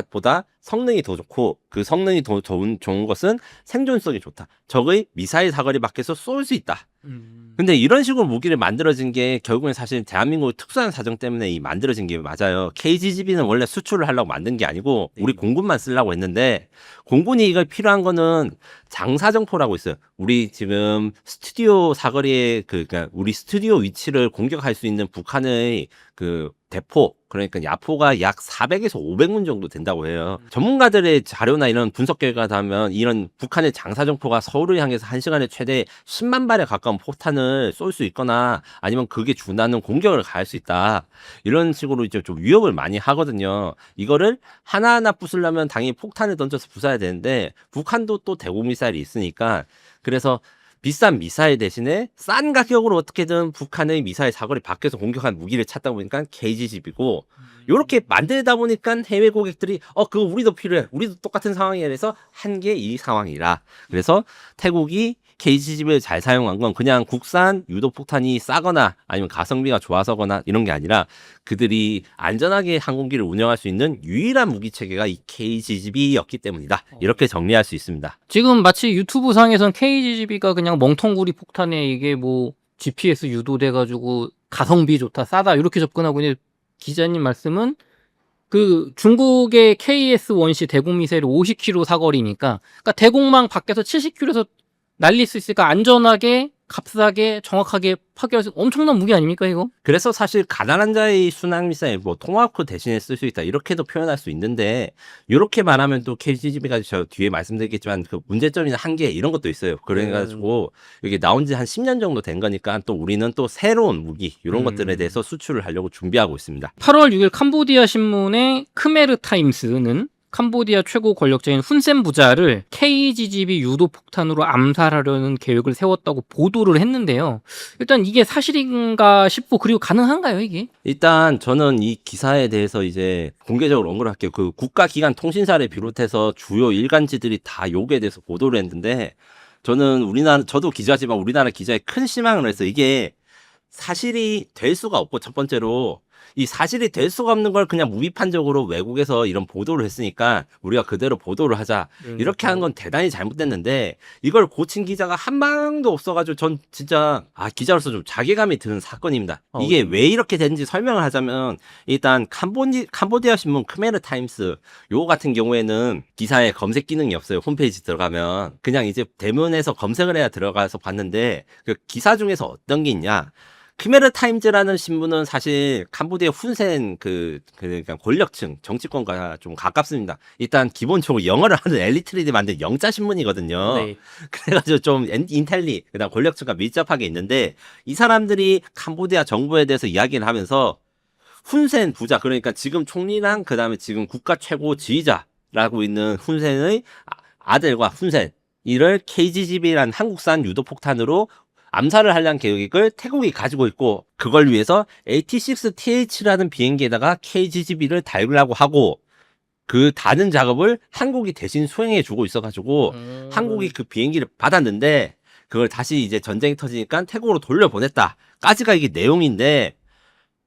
보다 성능이 더 좋고, 그 성능이 더 좋은 것은 생존성이 좋다. 적의 미사일 사거리 밖에서 쏠 수 있다. 근데 이런 식으로 무기를 만들어진 게 결국엔 사실 대한민국 특수한 사정 때문에 이 만들어진 게 맞아요. KGGB는 원래 수출을 하려고 만든 게 아니고 우리 공군만 쓰려고 했는데, 공군이 이걸 필요한 거는 장사정포라고 있어요. 우리 지금 스튜디오 사거리에 그러니까 우리 스튜디오 위치를 공격할 수 있는 북한의 그 대포, 그러니까 야포가 약 400에서 500문 정도 된다고 해요. 전문가들의 자료나 이런 분석 결과에 따르면 이런 북한의 장사정포가 서울을 향해서 1시간에 최대 10만 발에 가까운 폭탄을 쏠 수 있거나 아니면 그게 준하는 공격을 가할 수 있다. 이런 식으로 이제 좀 위협을 많이 하거든요. 이거를 하나하나 부수려면 당연히 폭탄을 던져서 부숴야 되는데, 북한도 또 대공미사일이 있으니까, 그래서 비싼 미사일 대신에 싼 가격으로 어떻게든 북한의 미사일 사거리 밖에서 공격한 무기를 찾다 보니까 KGGB고, 요렇게 만들다 보니까 해외 고객들이 그거 우리도 필요해, 우리도 똑같은 상황이야 해서 한 게 이 상황이라. 그래서 태국이 KGGB를 잘 사용한 건 그냥 국산 유도폭탄이 싸거나 아니면 가성비가 좋아서거나 이런 게 아니라, 그들이 안전하게 항공기를 운영할 수 있는 유일한 무기 체계가 이 KGGB였기 때문이다. 이렇게 정리할 수 있습니다. 지금 마치 유튜브 상에선 KGGB가 그냥 멍텅구리 폭탄에 이게 뭐 GPS 유도돼가지고 가성비 좋다, 싸다 이렇게 접근하고 있는데, 기자님 말씀은 그 중국의 KS-1C 대공미사일이 50km 사거리니까, 그러니까 대공망 밖에서 70km에서 날릴 수 있으니까 안전하게, 값싸게, 정확하게 파괴할 수 있는 엄청난 무기 아닙니까 이거? 그래서 사실 가난한 자의 순항미사일, 뭐 토마호크 대신에 쓸 수 있다 이렇게도 표현할 수 있는데, 이렇게 말하면 또 KGGB가 저 뒤에 말씀드리겠지만 그 문제점이나 한계 이런 것도 있어요. 그래가지고 이게 나온 지 한 10년 정도 된 거니까 또 우리는 또 새로운 무기 이런 것들에 대해서 수출을 하려고 준비하고 있습니다. 8월 6일 캄보디아 신문의 크메르 타임스는 캄보디아 최고 권력자인 훈센 부자를 KGGB 유도폭탄으로 암살하려는 계획을 세웠다고 보도를 했는데요. 일단 이게 사실인가 싶고, 그리고 가능한가요 이게? 일단 저는 이 기사에 대해서 이제 공개적으로 언급을 할게요. 그 국가기관 통신사를 비롯해서 주요 일간지들이 다 요거에 대해서 보도를 했는데, 저는 저도 기자지만 우리나라 기자에 큰 실망을 했어요. 이게 사실이 될 수가 없고, 첫 번째로 이 사실이 될 수가 없는 걸 그냥 무비판적으로 외국에서 이런 보도를 했으니까 우리가 그대로 보도를 하자, 이렇게 하는 건 대단히 잘못됐는데, 이걸 고친 기자가 한 명도 없어가지고 전 진짜 기자로서 좀 자괴감이 드는 사건입니다. 이게 왜 이렇게 됐는지 설명을 하자면, 일단 캄보디아 신문 크메르 타임스 요거 같은 경우에는 기사에 검색 기능이 없어요. 홈페이지 들어가면 그냥 이제 대문에서 검색을 해야 들어가서 봤는데, 그 기사 중에서 어떤 게 있냐, 크메르 타임즈라는 신문은 사실 캄보디아 훈센 그러니까 권력층 정치권과 좀 가깝습니다. 일단 기본적으로 영어를 하는 엘리트들이 만든 영자 신문이거든요. 네. 그래가지고 좀 인텔리, 그다음 권력층과 밀접하게 있는데, 이 사람들이 캄보디아 정부에 대해서 이야기를 하면서 훈센 부자, 그러니까 지금 총리랑 그다음에 지금 국가 최고 지휘자라고 있는 훈센의 아들과 훈센, 이를 KGGB라는 한국산 유도폭탄으로 암살을 하려는 계획을 태국이 가지고 있고, 그걸 위해서 AT-6TH라는 비행기에다가 KGGB를 달으려고 하고, 그 다른 작업을 한국이 대신 수행해 주고 있어가지고 한국이 그 비행기를 받았는데, 그걸 다시 이제 전쟁이 터지니까 태국으로 돌려보냈다까지가 이게 내용인데,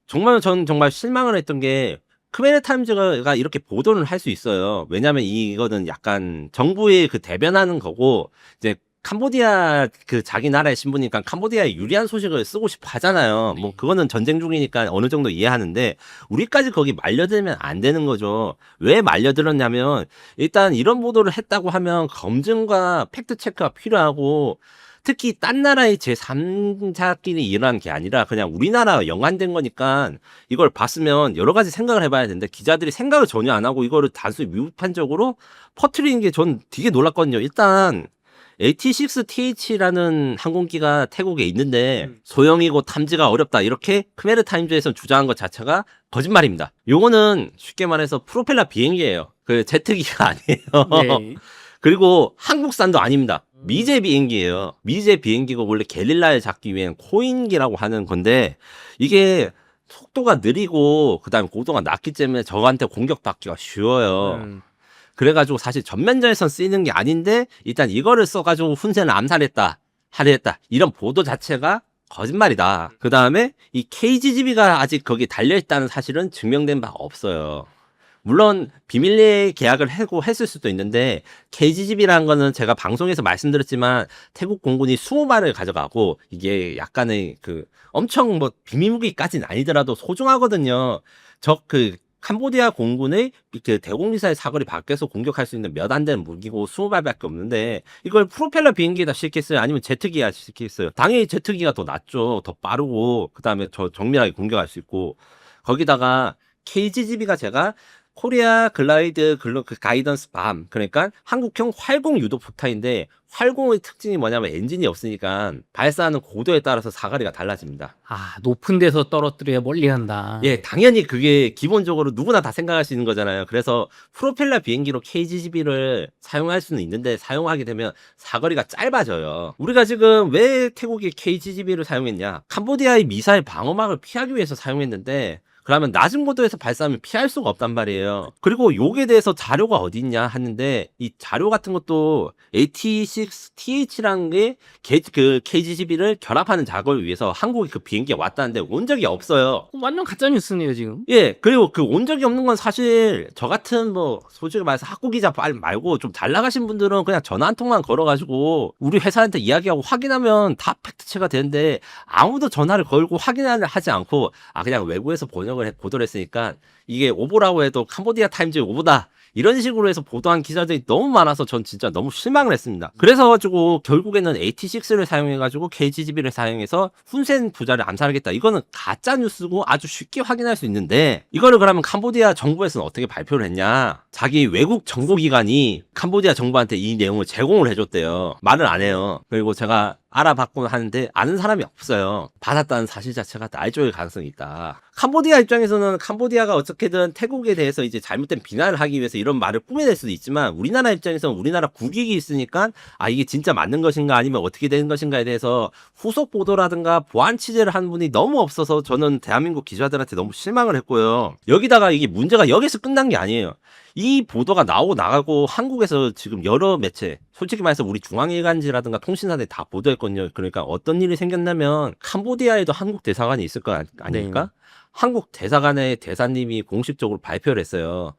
저는 정말 실망을 했던 게, 크메르 타임즈가 이렇게 보도를 할 수 있어요. 왜냐하면 이거는 약간 정부의 그 대변하는 거고, 이제 캄보디아 그 자기 나라의 신분이니까 캄보디아에 유리한 소식을 쓰고 싶어 하잖아요. 뭐 그거는 전쟁 중이니까 어느 정도 이해하는데 우리까지 거기 말려들면 안 되는 거죠. 왜 말려들었냐면 일단 이런 보도를 했다고 하면 검증과 팩트 체크가 필요하고 특히 딴 나라의 제3자끼리 일어난 게 아니라 그냥 우리나라 연관된 거니까 이걸 봤으면 여러 가지 생각을 해봐야 되는데 기자들이 생각을 전혀 안 하고 이거를 단순히 위판적으로 퍼뜨리는 게 전 되게 놀랐거든요. 일단 AT6TH라는 항공기가 태국에 있는데 소형이고 탐지가 어렵다 이렇게 크메르 타임즈에서 주장한 것 자체가 거짓말입니다. 요거는 쉽게 말해서 프로펠러 비행기예요. 그 제트기가 아니에요. 네. 그리고 한국산도 아닙니다. 미제 비행기예요. 미제 비행기가 원래 게릴라를 잡기 위한 코인기라고 하는 건데 이게 속도가 느리고 그다음에 고도가 낮기 때문에 저한테 공격받기가 쉬워요. 그래가지고 사실 전면전에선 쓰이는 게 아닌데 일단 이거를 써가지고 훈센을 암살했다, 살해했다 이런 보도 자체가 거짓말이다. 그 다음에 이 KGB가 아직 거기 달려있다는 사실은 증명된 바 없어요. 물론 비밀리에 계약을 하고 했을 수도 있는데 KGB라는 거는 제가 방송에서 말씀드렸지만 태국 공군이 20발을 가져가고 이게 약간의 그 엄청 뭐 비밀무기까지는 아니더라도 소중하거든요. 캄보디아 공군의 그 대공미사일 사거리 밖에서 공격할 수 있는 몇 안 되는 무기고 20발밖에 없는데 이걸 프로펠러 비행기에다 실겠어요? 아니면 제트기에다 실겠어요? 당연히 제트기가 더 낫죠. 더 빠르고 그다음에 더 정밀하게 공격할 수 있고 거기다가 KGB가 제가 코리아 글라이드 가이던스 밤 그러니까 한국형 활공 유도 포탄인데 활공의 특징이 뭐냐면 엔진이 없으니까 발사하는 고도에 따라서 사거리가 달라집니다. 아, 높은 데서 떨어뜨려야 멀리 간다. 예, 당연히 그게 기본적으로 누구나 다 생각할 수 있는 거잖아요. 그래서 프로펠러 비행기로 KGB를 사용할 수는 있는데 사용하게 되면 사거리가 짧아져요. 우리가 지금 왜 태국이 KGB를 사용했냐? 캄보디아의 미사일 방어막을 피하기 위해서 사용했는데 그러면 낮은 고도에서 발사하면 피할 수가 없단 말이에요. 그리고 요게 대해서 자료가 어디 있냐 하는데 이 자료 같은 것도 AT6TH라는 게 그 KGB를 결합하는 작업을 위해서 한국에 그 비행기가 왔다는데 온 적이 없어요. 완전 가짜 뉴스네요 지금. 예, 그리고 그 온 적이 없는 건 사실 저 같은 뭐 솔직히 말해서 학구 기자 말고 좀 잘 나가신 분들은 그냥 전화 한 통만 걸어가지고 우리 회사한테 이야기하고 확인하면 다 팩트체가 되는데 아무도 전화를 걸고 확인을 하지 않고 그냥 외국에서 보도를 했으니까 이게 오보라고 해도 캄보디아 타임즈 오보다 이런 식으로 해서 보도한 기자들이 너무 많아서 전 진짜 너무 실망을 했습니다. 그래서 가지고 결국에는 AT6를 사용해가지고 KGB를 사용해서 훈센 부자를 암살하겠다. 이거는 가짜 뉴스고 아주 쉽게 확인할 수 있는데 이거를 그러면 캄보디아 정부에서는 어떻게 발표를 했냐? 자기 외국 정보기관이 캄보디아 정부한테 이 내용을 제공을 해줬대요. 말을 안 해요. 그리고 제가 알아봤고 하는데 아는 사람이 없어요. 받았다는 사실 자체가 날조일 가능성이 있다. 캄보디아 입장에서는 캄보디아가 어떻게든 태국에 대해서 이제 잘못된 비난을 하기 위해서 이런 말을 꾸며낼 수도 있지만 우리나라 입장에서는 우리나라 국익이 있으니까 이게 진짜 맞는 것인가 아니면 어떻게 되는 것인가에 대해서 후속 보도라든가 보안 취재를 한 분이 너무 없어서 저는 대한민국 기자들한테 너무 실망을 했고요. 여기다가 이게 문제가 여기서 끝난 게 아니에요. 이 보도가 나가고 한국에서 지금 여러 매체 솔직히 말해서 우리 중앙일간지라든가 통신사들이 다 보도했거든요. 그러니까 어떤 일이 생겼냐면 캄보디아에도 한국 대사관이 있을 거 아닙니까? 네. 한국 대사관의 대사님이 공식적으로 발표를 했어요.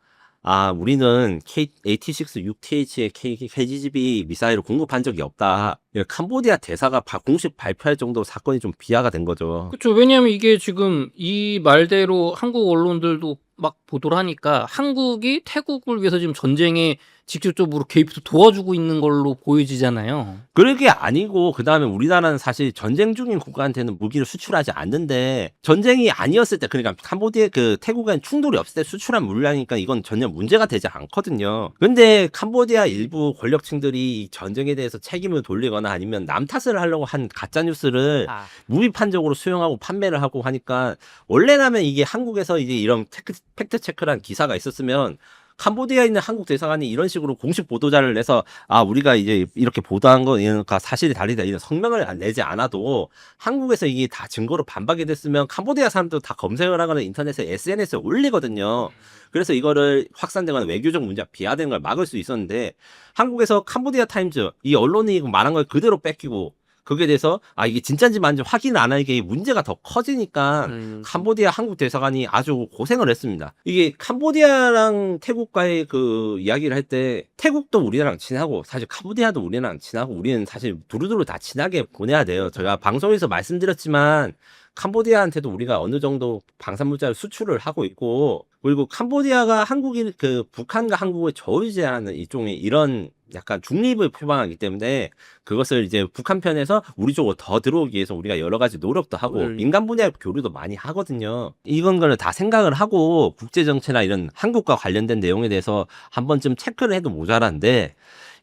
우리는 AT6-6TH의 KGB 미사일을 공급한 적이 없다. 캄보디아 대사가 공식 발표할 정도로 사건이 좀 비하가 된 거죠. 그렇죠. 왜냐하면 이게 지금 이 말대로 한국 언론들도 막 보도를 하니까 한국이 태국을 위해서 지금 전쟁에 직접적으로 개입해서 도와주고 있는 걸로 보여지잖아요. 그게 아니고 그다음에 우리나라는 사실 전쟁 중인 국가한테는 무기를 수출하지 않는데 전쟁이 아니었을 때 그러니까 캄보디아 태국에 충돌이 없을 때 수출한 물량이니까 이건 전혀 문제가 되지 않거든요. 근데 캄보디아 일부 권력층들이 이 전쟁에 대해서 책임을 돌리거나 아니면 남 탓을 하려고 한 가짜 뉴스를 무비판적으로 수용하고 판매를 하고 하니까 원래라면 이게 한국에서 이제 이런 팩트 체크란 기사가 있었으면 캄보디아에 있는 한국 대사관이 이런 식으로 공식 보도자를 내서 우리가 이제 이렇게 보도한 거가 사실이 다르다 이런 성명을 내지 않아도 한국에서 이게 다 증거로 반박이 됐으면 캄보디아 사람도 다 검색을 하거나 인터넷에 SNS에 올리거든요. 그래서 이거를 확산되거나 외교적 문제가 비하되는 걸 막을 수 있었는데 한국에서 캄보디아 타임즈 이 언론이 말한 걸 그대로 뺏기고 거기에 대해서 이게 진짜인지 맞는지 확인 안 하는 게 문제가 더 커지니까 캄보디아 한국 대사관이 아주 고생을 했습니다. 이게 캄보디아랑 태국과의 그 이야기를 할 때 태국도 우리나라랑 친하고 사실 캄보디아도 우리나라랑 친하고 우리는 사실 두루두루 다 친하게 보내야 돼요. 제가 방송에서 말씀드렸지만 캄보디아한테도 우리가 어느 정도 방산물자를 수출을 하고 있고, 그리고 캄보디아가 한국이 그 북한과 한국을 저울제하는 일종의 이런 약간 중립을 표방하기 때문에 그것을 이제 북한 편에서 우리 쪽으로 더 들어오기 위해서 우리가 여러 가지 노력도 하고 민간 분야 교류도 많이 하거든요. 이건 거를 다 생각을 하고 국제 정치나 이런 한국과 관련된 내용에 대해서 한 번쯤 체크를 해도 모자란데,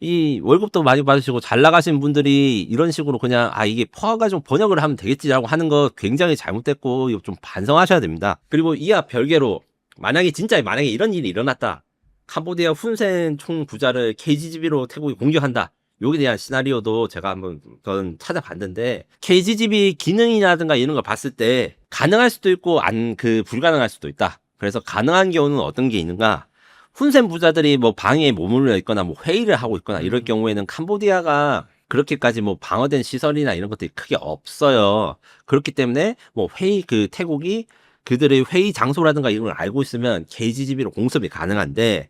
이 월급도 많이 받으시고 잘 나가신 분들이 이런 식으로 그냥 이게 퍼가지고 번역을 하면 되겠지라고 하는 거 굉장히 잘못됐고 이거 좀 반성하셔야 됩니다. 그리고 이와 별개로 만약에 이런 일이 일어났다. 캄보디아 훈센 총 부자를 KGB로 태국이 공격한다. 여기에 대한 시나리오도 제가 한번 찾아봤는데, KGB 기능이라든가 이런 걸 봤을 때 가능할 수도 있고 불가능할 수도 있다. 그래서 가능한 경우는 어떤 게 있는가? 훈센 부자들이 뭐 방에 머물러 있거나 뭐 회의를 하고 있거나 이럴 경우에는 캄보디아가 그렇게까지 뭐 방어된 시설이나 이런 것들이 크게 없어요. 그렇기 때문에 뭐 태국이 그들의 회의 장소라든가 이런 걸 알고 있으면 KGB로 공습이 가능한데,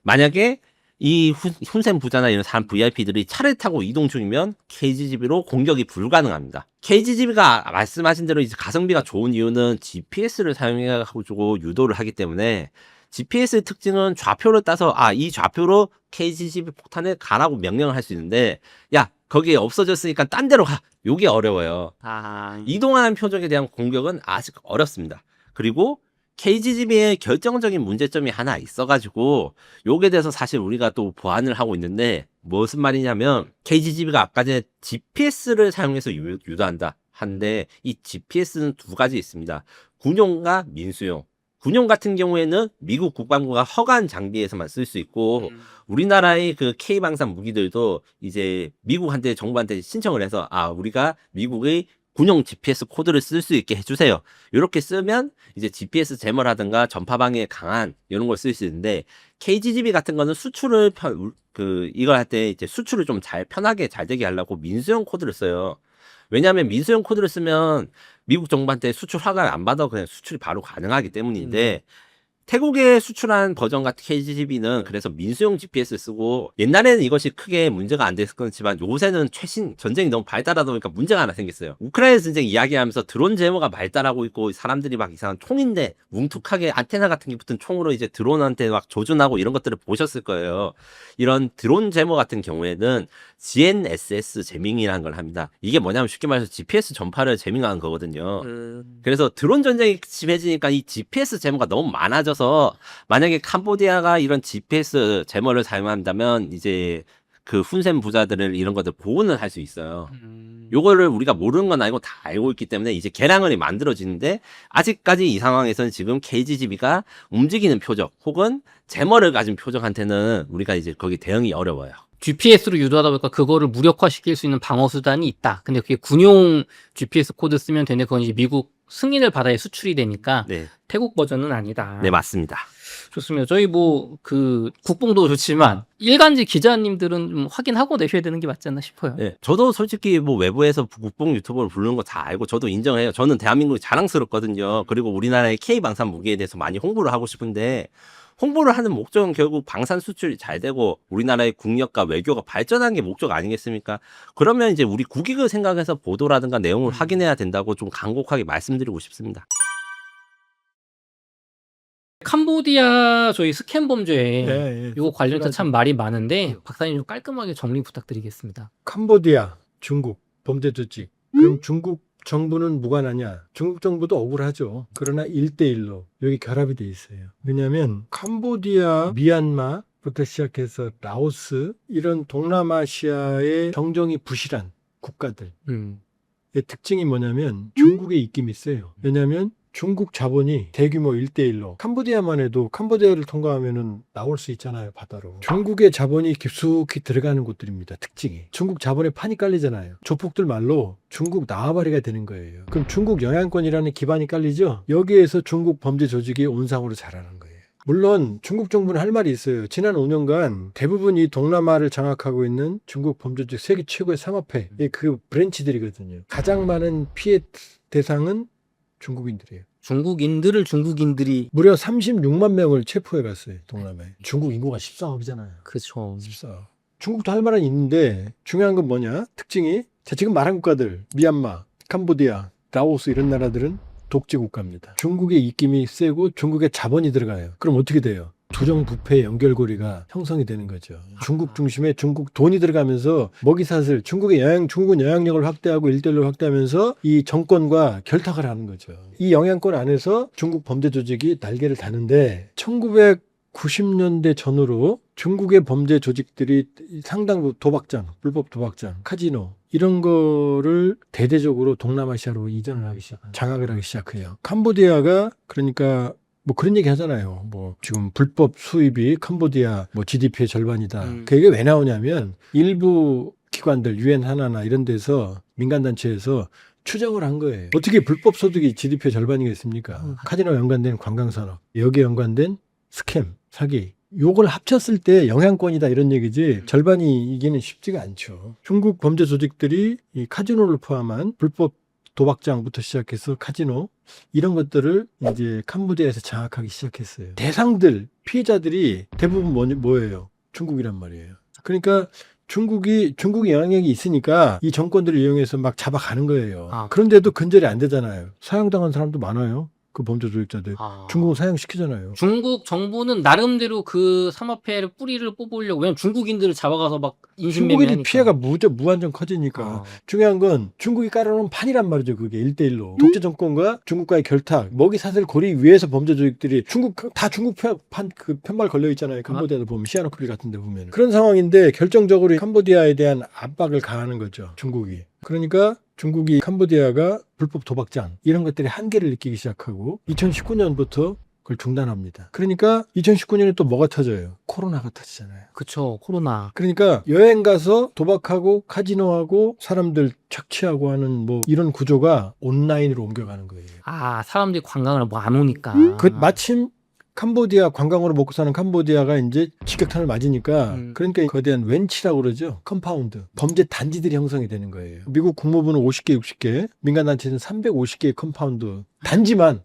만약에 이 훈센 부자나 이런 사람 VIP들이 차를 타고 이동 중이면 KGB로 공격이 불가능합니다. KGB가 말씀하신 대로 이제 가성비가 좋은 이유는 GPS를 사용해가지고 유도를 하기 때문에, GPS의 특징은 좌표를 따서 이 좌표로 KGB 폭탄을 가라고 명령을 할 수 있는데, 야 거기에 없어졌으니까 딴 데로 가, 요게 어려워요. 이동하는 표적에 대한 공격은 아직 어렵습니다. 그리고 KGB의 결정적인 문제점이 하나 있어가지고 요게 대해서 사실 우리가 또 보완을 하고 있는데, 무슨 말이냐면 KGB가 아까 전에 GPS를 사용해서 유도한다 한데, 이 GPS는 두 가지 있습니다. 군용과 민수용. 군용 같은 경우에는 미국 국방부가 허가한 장비에서만 쓸 수 있고, 우리나라의 그 K방산 무기들도 이제 미국한테 정부한테 신청을 해서 우리가 미국의 군용 GPS 코드를 쓸 수 있게 해주세요. 이렇게 쓰면 이제 GPS 제머라든가 전파방에 강한 이런 걸 쓸 수 있는데, KGB 같은 거는 수출을 이걸 할 때 이제 수출을 좀 편하게 잘 되게 하려고 민수용 코드를 써요. 왜냐하면 민수용 코드를 쓰면 미국 정부한테 수출 허가를 안 받아 그냥 수출이 바로 가능하기 때문인데, 태국에 수출한 버전 같은 KGB는 그래서 민수용 GPS를 쓰고, 옛날에는 이것이 크게 문제가 안 됐었지만 요새는 최신 전쟁이 너무 발달하다 보니까 문제가 하나 생겼어요. 우크라이나 전쟁 이야기하면서 드론 제모가 발달하고 있고, 사람들이 막 이상한 총인데 뭉툭하게 안테나 같은 게 붙은 총으로 이제 드론한테 막 조준하고 이런 것들을 보셨을 거예요. 이런 드론 제모 같은 경우에는 GNSS 제밍이라는 걸 합니다. 이게 뭐냐면 쉽게 말해서 GPS 전파를 제밍하는 거거든요. 그래서 드론 전쟁이 심해지니까 이 GPS 제모가 너무 많아져서, 만약에 캄보디아가 이런 GPS 제모를 사용한다면 이제 그 훈센 부자들을 이런 것들 보호는 할 수 있어요. 요거를 우리가 모르는 건 아니고 다 알고 있기 때문에 이제 계량을 만들어지는데, 아직까지 이 상황에서는 지금 KGB가 움직이는 표적 혹은 제머를 가진 표적한테는 우리가 이제 거기 대응이 어려워요. GPS로 유도하다 보니까 그거를 무력화시킬 수 있는 방어 수단이 있다. 근데 그게 군용 GPS 코드 쓰면 되는데, 그건 이제 미국 승인을 받아야 수출이 되니까 네. 태국 버전은 아니다. 네, 맞습니다. 좋습니다. 저희 국뽕도 좋지만 일간지 기자님들은 좀 확인하고 내셔야 되는 게 맞지 않나 싶어요. 네, 저도 솔직히 뭐 외부에서 국뽕 유튜버를 부르는 거 다 알고 저도 인정해요. 저는 대한민국이 자랑스럽거든요. 그리고 우리나라의 K방산 무기에 대해서 많이 홍보를 하고 싶은데, 홍보를 하는 목적은 결국 방산 수출이 잘 되고 우리나라의 국력과 외교가 발전하는 게 목적 아니겠습니까? 그러면 이제 우리 국익을 생각해서 보도라든가 내용을 확인해야 된다고 좀 간곡하게 말씀드리고 싶습니다. 캄보디아 저희 스캔 범죄 이거 관련해서 참 말이 많은데, 박사님 좀 깔끔하게 정리 부탁드리겠습니다. 캄보디아, 중국 범죄 조직. 그럼 중국 정부는 무관하냐? 중국 정부도 억울하죠. 그러나 1대1로 여기 결합이 돼 있어요. 왜냐하면 캄보디아, 미얀마부터 시작해서 라오스, 이런 동남아시아의 정정이 부실한 국가들의 특징이 뭐냐면 중국의 입김이 세요. 왜냐하면 중국 자본이 대규모 1대1로, 캄보디아만 해도 캄보디아를 통과하면은 나올 수 있잖아요, 바다로. 중국의 자본이 깊숙이 들어가는 곳들입니다, 특징이. 중국 자본에 판이 깔리잖아요. 조폭들 말로 중국 나와바리가 되는 거예요. 그럼 중국 영향권이라는 기반이 깔리죠? 여기에서 중국 범죄 조직이 온상으로 자라는 거예요. 물론 중국 정부는 할 말이 있어요. 지난 5년간 대부분 이 동남아를 장악하고 있는 중국 범죄 조직 세계 최고의 삼합회 그 브랜치들이거든요. 가장 많은 피해 대상은 중국인들이에요. 중국인들이 무려 36만 명을 체포해 갔어요. 동남아에. 중국 인구가 14억이잖아요. 그렇죠. 14억. 중국도 할 말은 있는데 중요한 건 뭐냐? 특징이 자 지금 말한 국가들 미얀마, 캄보디아, 라오스 이런 나라들은 독재 국가입니다. 중국의 입김이 세고 중국의 자본이 들어가요. 그럼 어떻게 돼요? 부정부패의 연결고리가 형성이 되는 거죠. 중국 중심에 중국 돈이 들어가면서 먹이사슬, 중국은 영향력을 확대하고 일대일로 확대하면서 이 정권과 결탁을 하는 거죠. 이 영향권 안에서 중국 범죄 조직이 날개를 다는데 1990년대 전후로 중국의 범죄 조직들이 상당 도박장, 불법 도박장, 카지노 이런 거를 대대적으로 동남아시아로 이전을 하기 시작, 장악을 하기 시작해요. 캄보디아가 그러니까 뭐 그런 얘기 하잖아요. 뭐 지금 불법 수입이 캄보디아 뭐 GDP의 절반이다. 그게 왜 나오냐면 일부 기관들 유엔 하나나 이런 데서 민간단체에서 추정을 한 거예요. 어떻게 불법 소득이 GDP의 절반이겠습니까? 카지노 연관된 관광산업, 여기에 연관된 스캠, 사기 요걸 합쳤을 때 영향권이다 이런 얘기지 절반이 이기는 쉽지가 않죠. 중국 범죄 조직들이 이 카지노를 포함한 불법 도박장부터 시작해서 카지노 이런 것들을 이제 캄보디아에서 장악하기 시작했어요. 대상들, 피해자들이 대부분 뭐예요? 중국이란 말이에요. 그러니까 중국이 영향력이 있으니까 이 정권들을 이용해서 막 잡아가는 거예요. 그런데도 근절이 안 되잖아요. 사형당한 사람도 많아요. 그 범죄 조직자들. 중국은 사형시키잖아요. 중국 정부는 나름대로 그 삼합회를 뿌리를 뽑으려고 왜냐면 중국인들을 잡아가서 막 인신매매하니까. 중국인이 피해가 무한정 커지니까. 중요한 건 중국이 깔아놓은 판이란 말이죠. 그게 1대1로. 독재 정권과 중국과의 결탁. 먹이 사슬 고리 위에서 범죄 조직들이 중국 그 편말 걸려 있잖아요. 캄보디아도 보면 시아노크빌 같은 데 보면. 그런 상황인데 결정적으로 캄보디아에 대한 압박을 가하는 거죠. 중국이. 그러니까 중국이 캄보디아가 불법 도박장 이런 것들이 한계를 느끼기 시작하고 2019년부터 그걸 중단합니다. 그러니까 2019년에 또 뭐가 터져요? 코로나가 터지잖아요. 그쵸, 코로나. 그러니까 여행 가서 도박하고 카지노하고 사람들 착취하고 하는 뭐 이런 구조가 온라인으로 옮겨가는 거예요. 사람들이 관광을 뭐 안 오니까. 마침 캄보디아 관광으로 먹고 사는 캄보디아가 이제 직격탄을 맞으니까 그러니까 거대한 웬치라고 그러죠. 컴파운드. 범죄 단지들이 형성이 되는 거예요. 미국 국무부는 50개, 60개, 민간단체는 350개의 컴파운드. 단지만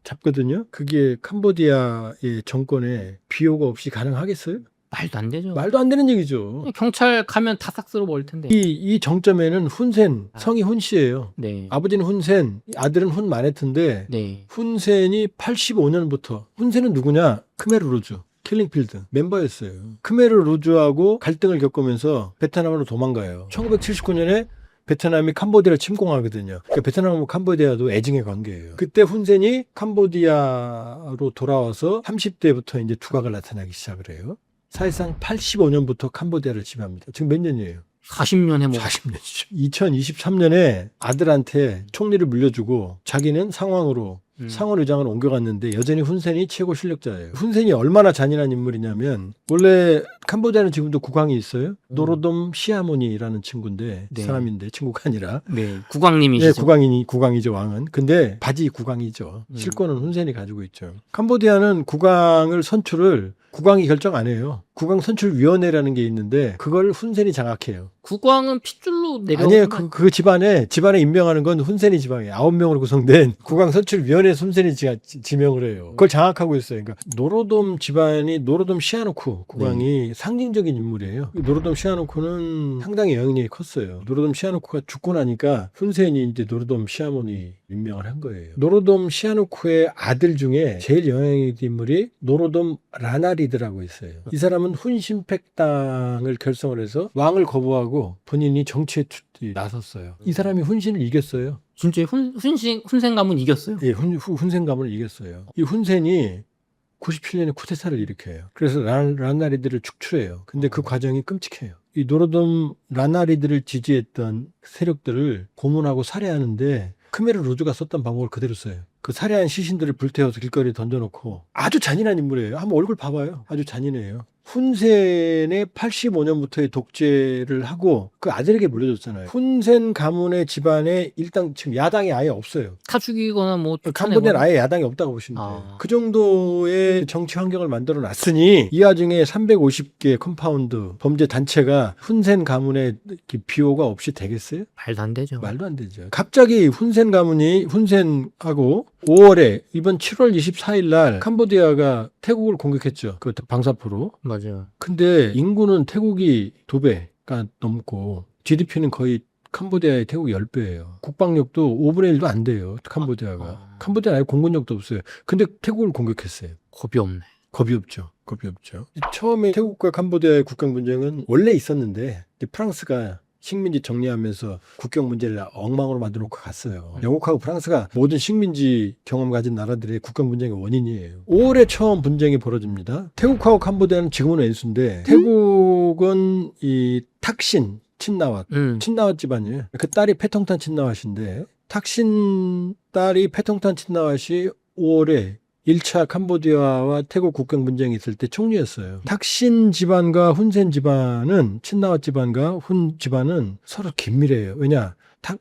잡거든요. 그게 캄보디아의 정권에 비호가 없이 가능하겠어요? 말도 안 되죠. 말도 안 되는 얘기죠. 경찰 가면 다 싹 쓸어버릴 텐데. 이 정점에는 훈센, 성이 훈 씨예요. 네. 아버지는 훈센, 아들은 훈 마네트인데 네. 훈센이 85년부터 훈센은 누구냐? 크메르 루즈. 킬링필드 멤버였어요. 크메르 루즈하고 갈등을 겪으면서 베트남으로 도망가요. 1979년에 베트남이 캄보디아를 침공하거든요. 그러니까 베트남과 캄보디아도 애증의 관계예요. 그때 훈센이 캄보디아로 돌아와서 30대부터 이제 두각을 나타나기 시작을 해요. 사실상 85년부터 캄보디아를 지배합니다. 지금 몇 년이에요? 40년 해먹었죠. 40년이죠. 2023년에 아들한테 총리를 물려주고 자기는 상황으로 상원 의장을 옮겨갔는데 여전히 훈센이 최고 실력자예요. 훈센이 얼마나 잔인한 인물이냐면 원래 캄보디아는 지금도 국왕이 있어요. 노로돔 시아모니라는 친구인데 네. 사람인데 친구가 아니라 네, 국왕님이시죠. 네, 국왕이죠. 왕은. 근데 바지 국왕이죠. 실권은 훈센이 가지고 있죠. 캄보디아는 국왕을 선출을 국왕이 결정 안 해요. 국왕 선출위원회라는 게 있는데 그걸 훈센이 장악해요. 국왕은 핏줄로 내려오는 아니에요. 그 집안에 임명하는 건 훈센이 집안이에요. 9명으로 구성된 국왕 선출위원회 훈센이 지명을 해요. 그걸 장악하고 있어요. 그러니까 노로돔 집안이 노로돔 시아노쿠 국왕이 상징적인 인물이에요. 노로돔 시아노쿠는 상당히 영향력이 컸어요. 노로돔 시아노쿠가 죽고 나니까 훈센이 이제 노로돔 시아모니 임명을 한 거예요. 노로돔 시아노쿠의 아들 중에 제일 영향력 있는 인물이 노로돔 라나리드라고 있어요. 이 사람은 훈신팩당을 결성을 해서 왕을 거부하고 본인이 정치에 나섰어요. 이 사람이 훈신을 이겼어요. 진짜 훈센 가문 이겼어요? 예, 훈센 가문을 이겼어요. 이 훈센이 97년에 쿠데타를 일으켜요. 그래서 라나리드를 축출해요. 근데 그 과정이 끔찍해요. 이 노로돔 라나리드를 지지했던 세력들을 고문하고 살해하는데 크메르 루즈가 썼던 방법을 그대로 써요. 그 살해한 시신들을 불태워서 길거리에 던져놓고 아주 잔인한 인물이에요. 한번 얼굴 봐봐요. 아주 잔인해요. 훈센의 85년부터의 독재를 하고 그 아들에게 물려줬잖아요. 훈센 가문의 집안에 일단 지금 야당이 아예 없어요. 타 죽이거나 뭐 캄보디아는 아예 야당이 없다고 보시면 돼요. 아. 그 정도의 정치 환경을 만들어 놨으니 이 와중에 350개 컴파운드 범죄 단체가 훈센 가문의 비호가 없이 되겠어요? 말도 안 되죠. 말도 안 되죠. 갑자기 훈센 가문이 훈센하고 5월에 이번 7월 24일 날 캄보디아가 태국을 공격했죠. 그 방사포로. 맞아요. 근데 인구는 태국이 2배가 넘고 GDP는 거의 캄보디아의 태국 10배예요. 국방력도 5분의 1도 안 돼요. 캄보디아가. 캄보디아 아예 공군력도 없어요. 근데 태국을 공격했어요. 겁이 없네. 겁이 없죠. 겁이 없죠. 처음에 태국과 캄보디아의 국경 분쟁은 원래 있었는데 프랑스가 식민지 정리하면서 국경 문제를 엉망으로 만들어 놓고 갔어요. 영국하고 프랑스가 모든 식민지 경험 가진 나라들의 국경 분쟁의 원인이에요. 5월에 처음 분쟁이 벌어집니다. 태국하고 캄보디아는 지금은 왼수인데 태국은 이 탁신 친나왓 친나왓 집안이에요. 그 딸이 패통탄 친나왓인데 탁신 딸이 패통탄 친나왓이 5월에 1차 캄보디아와 태국 국경 분쟁이 있을 때 총리였어요. 탁신 집안과 훈센 집안은 친나왓 집안과 훈 집안은 서로 긴밀해요. 왜냐?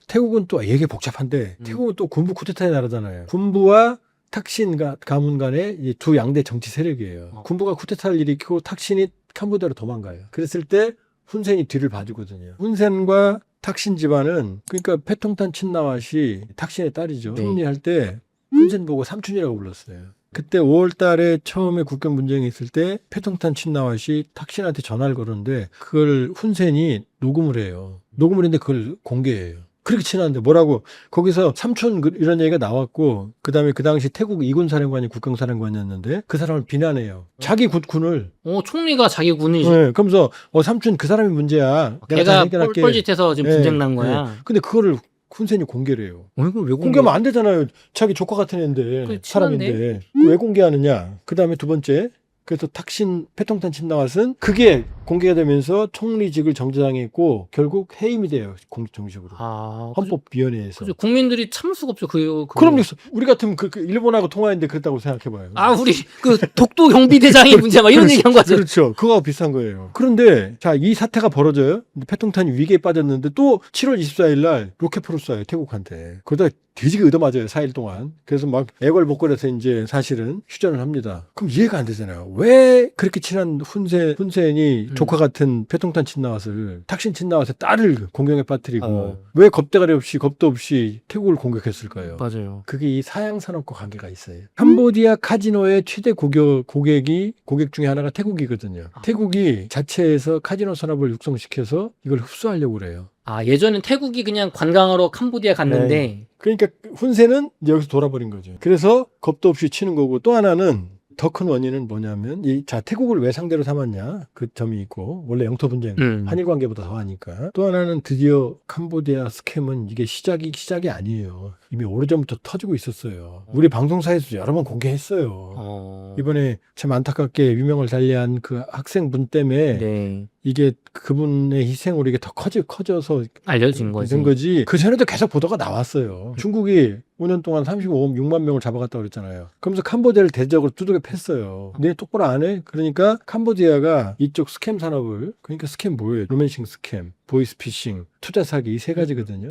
태국은 또 얘기 복잡한데 태국은 또 군부 쿠데타의 나라잖아요. 군부와 탁신 가문 간의 이 두 양대 정치 세력이에요. 군부가 쿠데타를 일으키고 탁신이 캄보디아로 도망가요. 그랬을 때 훈센이 뒤를 봐주거든요. 훈센과 탁신 집안은 그러니까 패통탄 친나왓이 탁신의 딸이죠. 네. 총리할 때 훈센 보고 삼촌이라고 불렀어요. 그때 5월 달에 처음에 국경 분쟁이 있을 때 패통탄 친나왓이 탁신한테 전화를 걸었는데 그걸 훈센이 녹음을 해요. 녹음을 했는데 그걸 공개해요. 그렇게 친한데 뭐라고 거기서 삼촌 이런 얘기가 나왔고 그다음에 그 당시 태국 이군사령관이 국경사령관이었는데 그 사람을 비난해요. 자기 군을 총리가 자기 군이 네, 그러면서 삼촌 그 사람이 문제야. 내가 잘 걔가 해결할게. 뻘짓해서 지금 네, 분쟁 난 거야. 네. 근데 그거를 훈센이 공개를 해요. 이걸 왜 공개하면 안 되잖아요. 자기 조카 같은 애인데 그 사람인데 왜 공개하느냐. 그다음에 두 번째 그래서 탁신 패통탄 친나왓은 그게 공개가 되면서 총리직을 정지당했고 결국 해임이 돼요. 정식으로. 헌법위원회에서. 그죠. 국민들이 참을 수가 없죠. 그럼요. 우리 같으면 그 일본하고 통화했는데 그랬다고 생각해봐요. 우리 그 독도 경비대장의 문제 막 이런 얘기한 거죠. 그렇죠. 그거하고 비슷한 거예요. 그런데 자, 이 사태가 벌어져요. 패통탄이 위기에 빠졌는데 또 7월 24일 날 로켓포를 쏴요. 태국한테. 그러다 뒤지게 얻어맞아요. 4일 동안. 그래서 막 애걸복걸해서 이제 사실은 휴전을 합니다. 그럼 이해가 안 되잖아요. 왜 그렇게 친한 훈센이 조카 같은 패통탄 친나왓을 탁신 친나왓의 딸을 공경에 빠뜨리고 왜 겁대가리 없이 겁도 없이 태국을 공격했을까요? 맞아요. 그게 이 사양 산업과 관계가 있어요. 캄보디아 카지노의 최대 고객 중에 하나가 태국이거든요. 태국이 자체에서 카지노 산업을 육성시켜서 이걸 흡수하려고 그래요. 예전엔 태국이 그냥 관광하러 캄보디아 갔는데 네. 그러니까 훈센은 여기서 돌아버린 거죠. 그래서 겁도 없이 치는 거고 또 하나는 더 큰 원인은 뭐냐면 태국을 왜 상대로 삼았냐 그 점이 있고 원래 영토 분쟁 한일 관계보다 더하니까 또 하나는 드디어 캄보디아 스캠은 이게 시작이 아니에요. 이미 오래전부터 터지고 있었어요. 우리 방송사에서 여러 번 공개했어요. 이번에 참 안타깝게 유명을 달리한 그 학생분 때문에 이게 그분의 희생으로 이게 더 커져서 알려진 거지. 그 전에도 계속 보도가 나왔어요. 중국이 5년 동안 36만 명을 잡아갔다고 그랬잖아요. 그러면서 캄보디아를 대대적으로 두들겨 팼어요. 네, 똑바로 안 해? 그러니까 캄보디아가 이쪽 스캠 산업을 그러니까 스캠 뭐예요? 로맨싱 스캠, 보이스피싱, 투자 사기 이 세 가지거든요.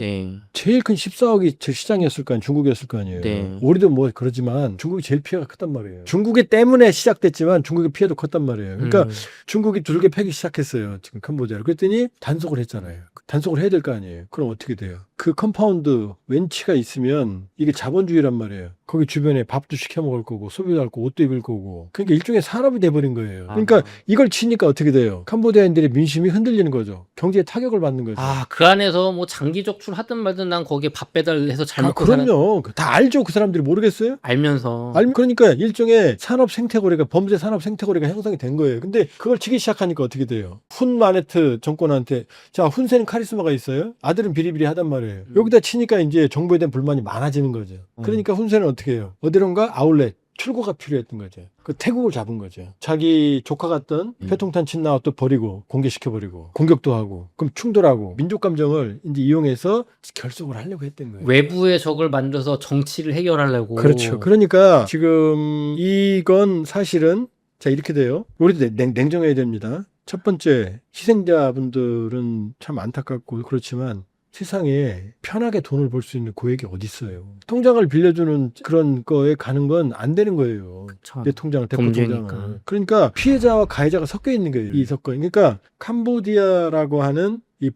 제일 큰 14억이 제 시장이었을 거 아니에요. 중국이었을 거 아니에요. 우리도 뭐 그러지만 중국이 제일 피해가 컸단 말이에요. 중국이 때문에 시작됐지만 중국의 피해도 컸단 말이에요. 그러니까 중국이 두들겨 패기 시작했어요. 지금 캄보디아를. 그랬더니 단속을 했잖아요. 단속을 해야 될 거 아니에요. 그럼 어떻게 돼요? 그 컴파운드 웬치가 있으면 이게 자본주의란 말이에요. 거기 주변에 밥도 시켜 먹을 거고 소비도 할 거고 옷도 입을 거고 그러니까 일종의 산업이 돼버린 거예요. 그러니까 이걸 치니까 어떻게 돼요? 캄보디아인들의 민심이 흔들리는 거죠. 경제에 타격을 받는 거죠. 그 안에서 뭐 장기 적출하든 말든 난 거기에 밥 배달해서 잘 먹고 그럼요. 다 알죠. 그 사람들이 모르겠어요? 알면서. 그러니까 일종의 산업 생태고리가 범죄 산업 생태고리가 형성이 된 거예요. 근데 그걸 치기 시작하니까 어떻게 돼요? 훈 마네트 정권한테 자 훈센 카리스마가 있어요. 아들은 비리비리 하단 말이에요. 여기다 치니까 이제 정부에 대한 불만이 많아지는 거죠. 그러니까 훈센은 어떻게 해요? 어디론가 아울렛 출구가 필요했던 거죠. 그 태국을 잡은 거죠. 자기 조카 같던 패통탄 친나왓도 버리고 공개시켜버리고 공격도 하고 그럼 충돌하고 민족 감정을 이제 이용해서 결속을 하려고 했던 거예요. 외부의 적을 만들어서 정치를 해결하려고. 그렇죠. 그러니까 지금 이건 사실은 자, 이렇게 돼요. 우리도 냉정해야 됩니다. 첫 번째, 희생자분들은 참 안타깝고 그렇지만 세상에 편하게 돈을 벌 수 있는 고액이 어디 있어요. 통장을 빌려주는 그런 거에 가는 건 안 되는 거예요. 그쵸. 내 통장을, 대포 범죄니까. 통장을. 그러니까 피해자와 가해자가 섞여 있는 거예요. 이 사건. 그러니까 캄보디아라고 하는 이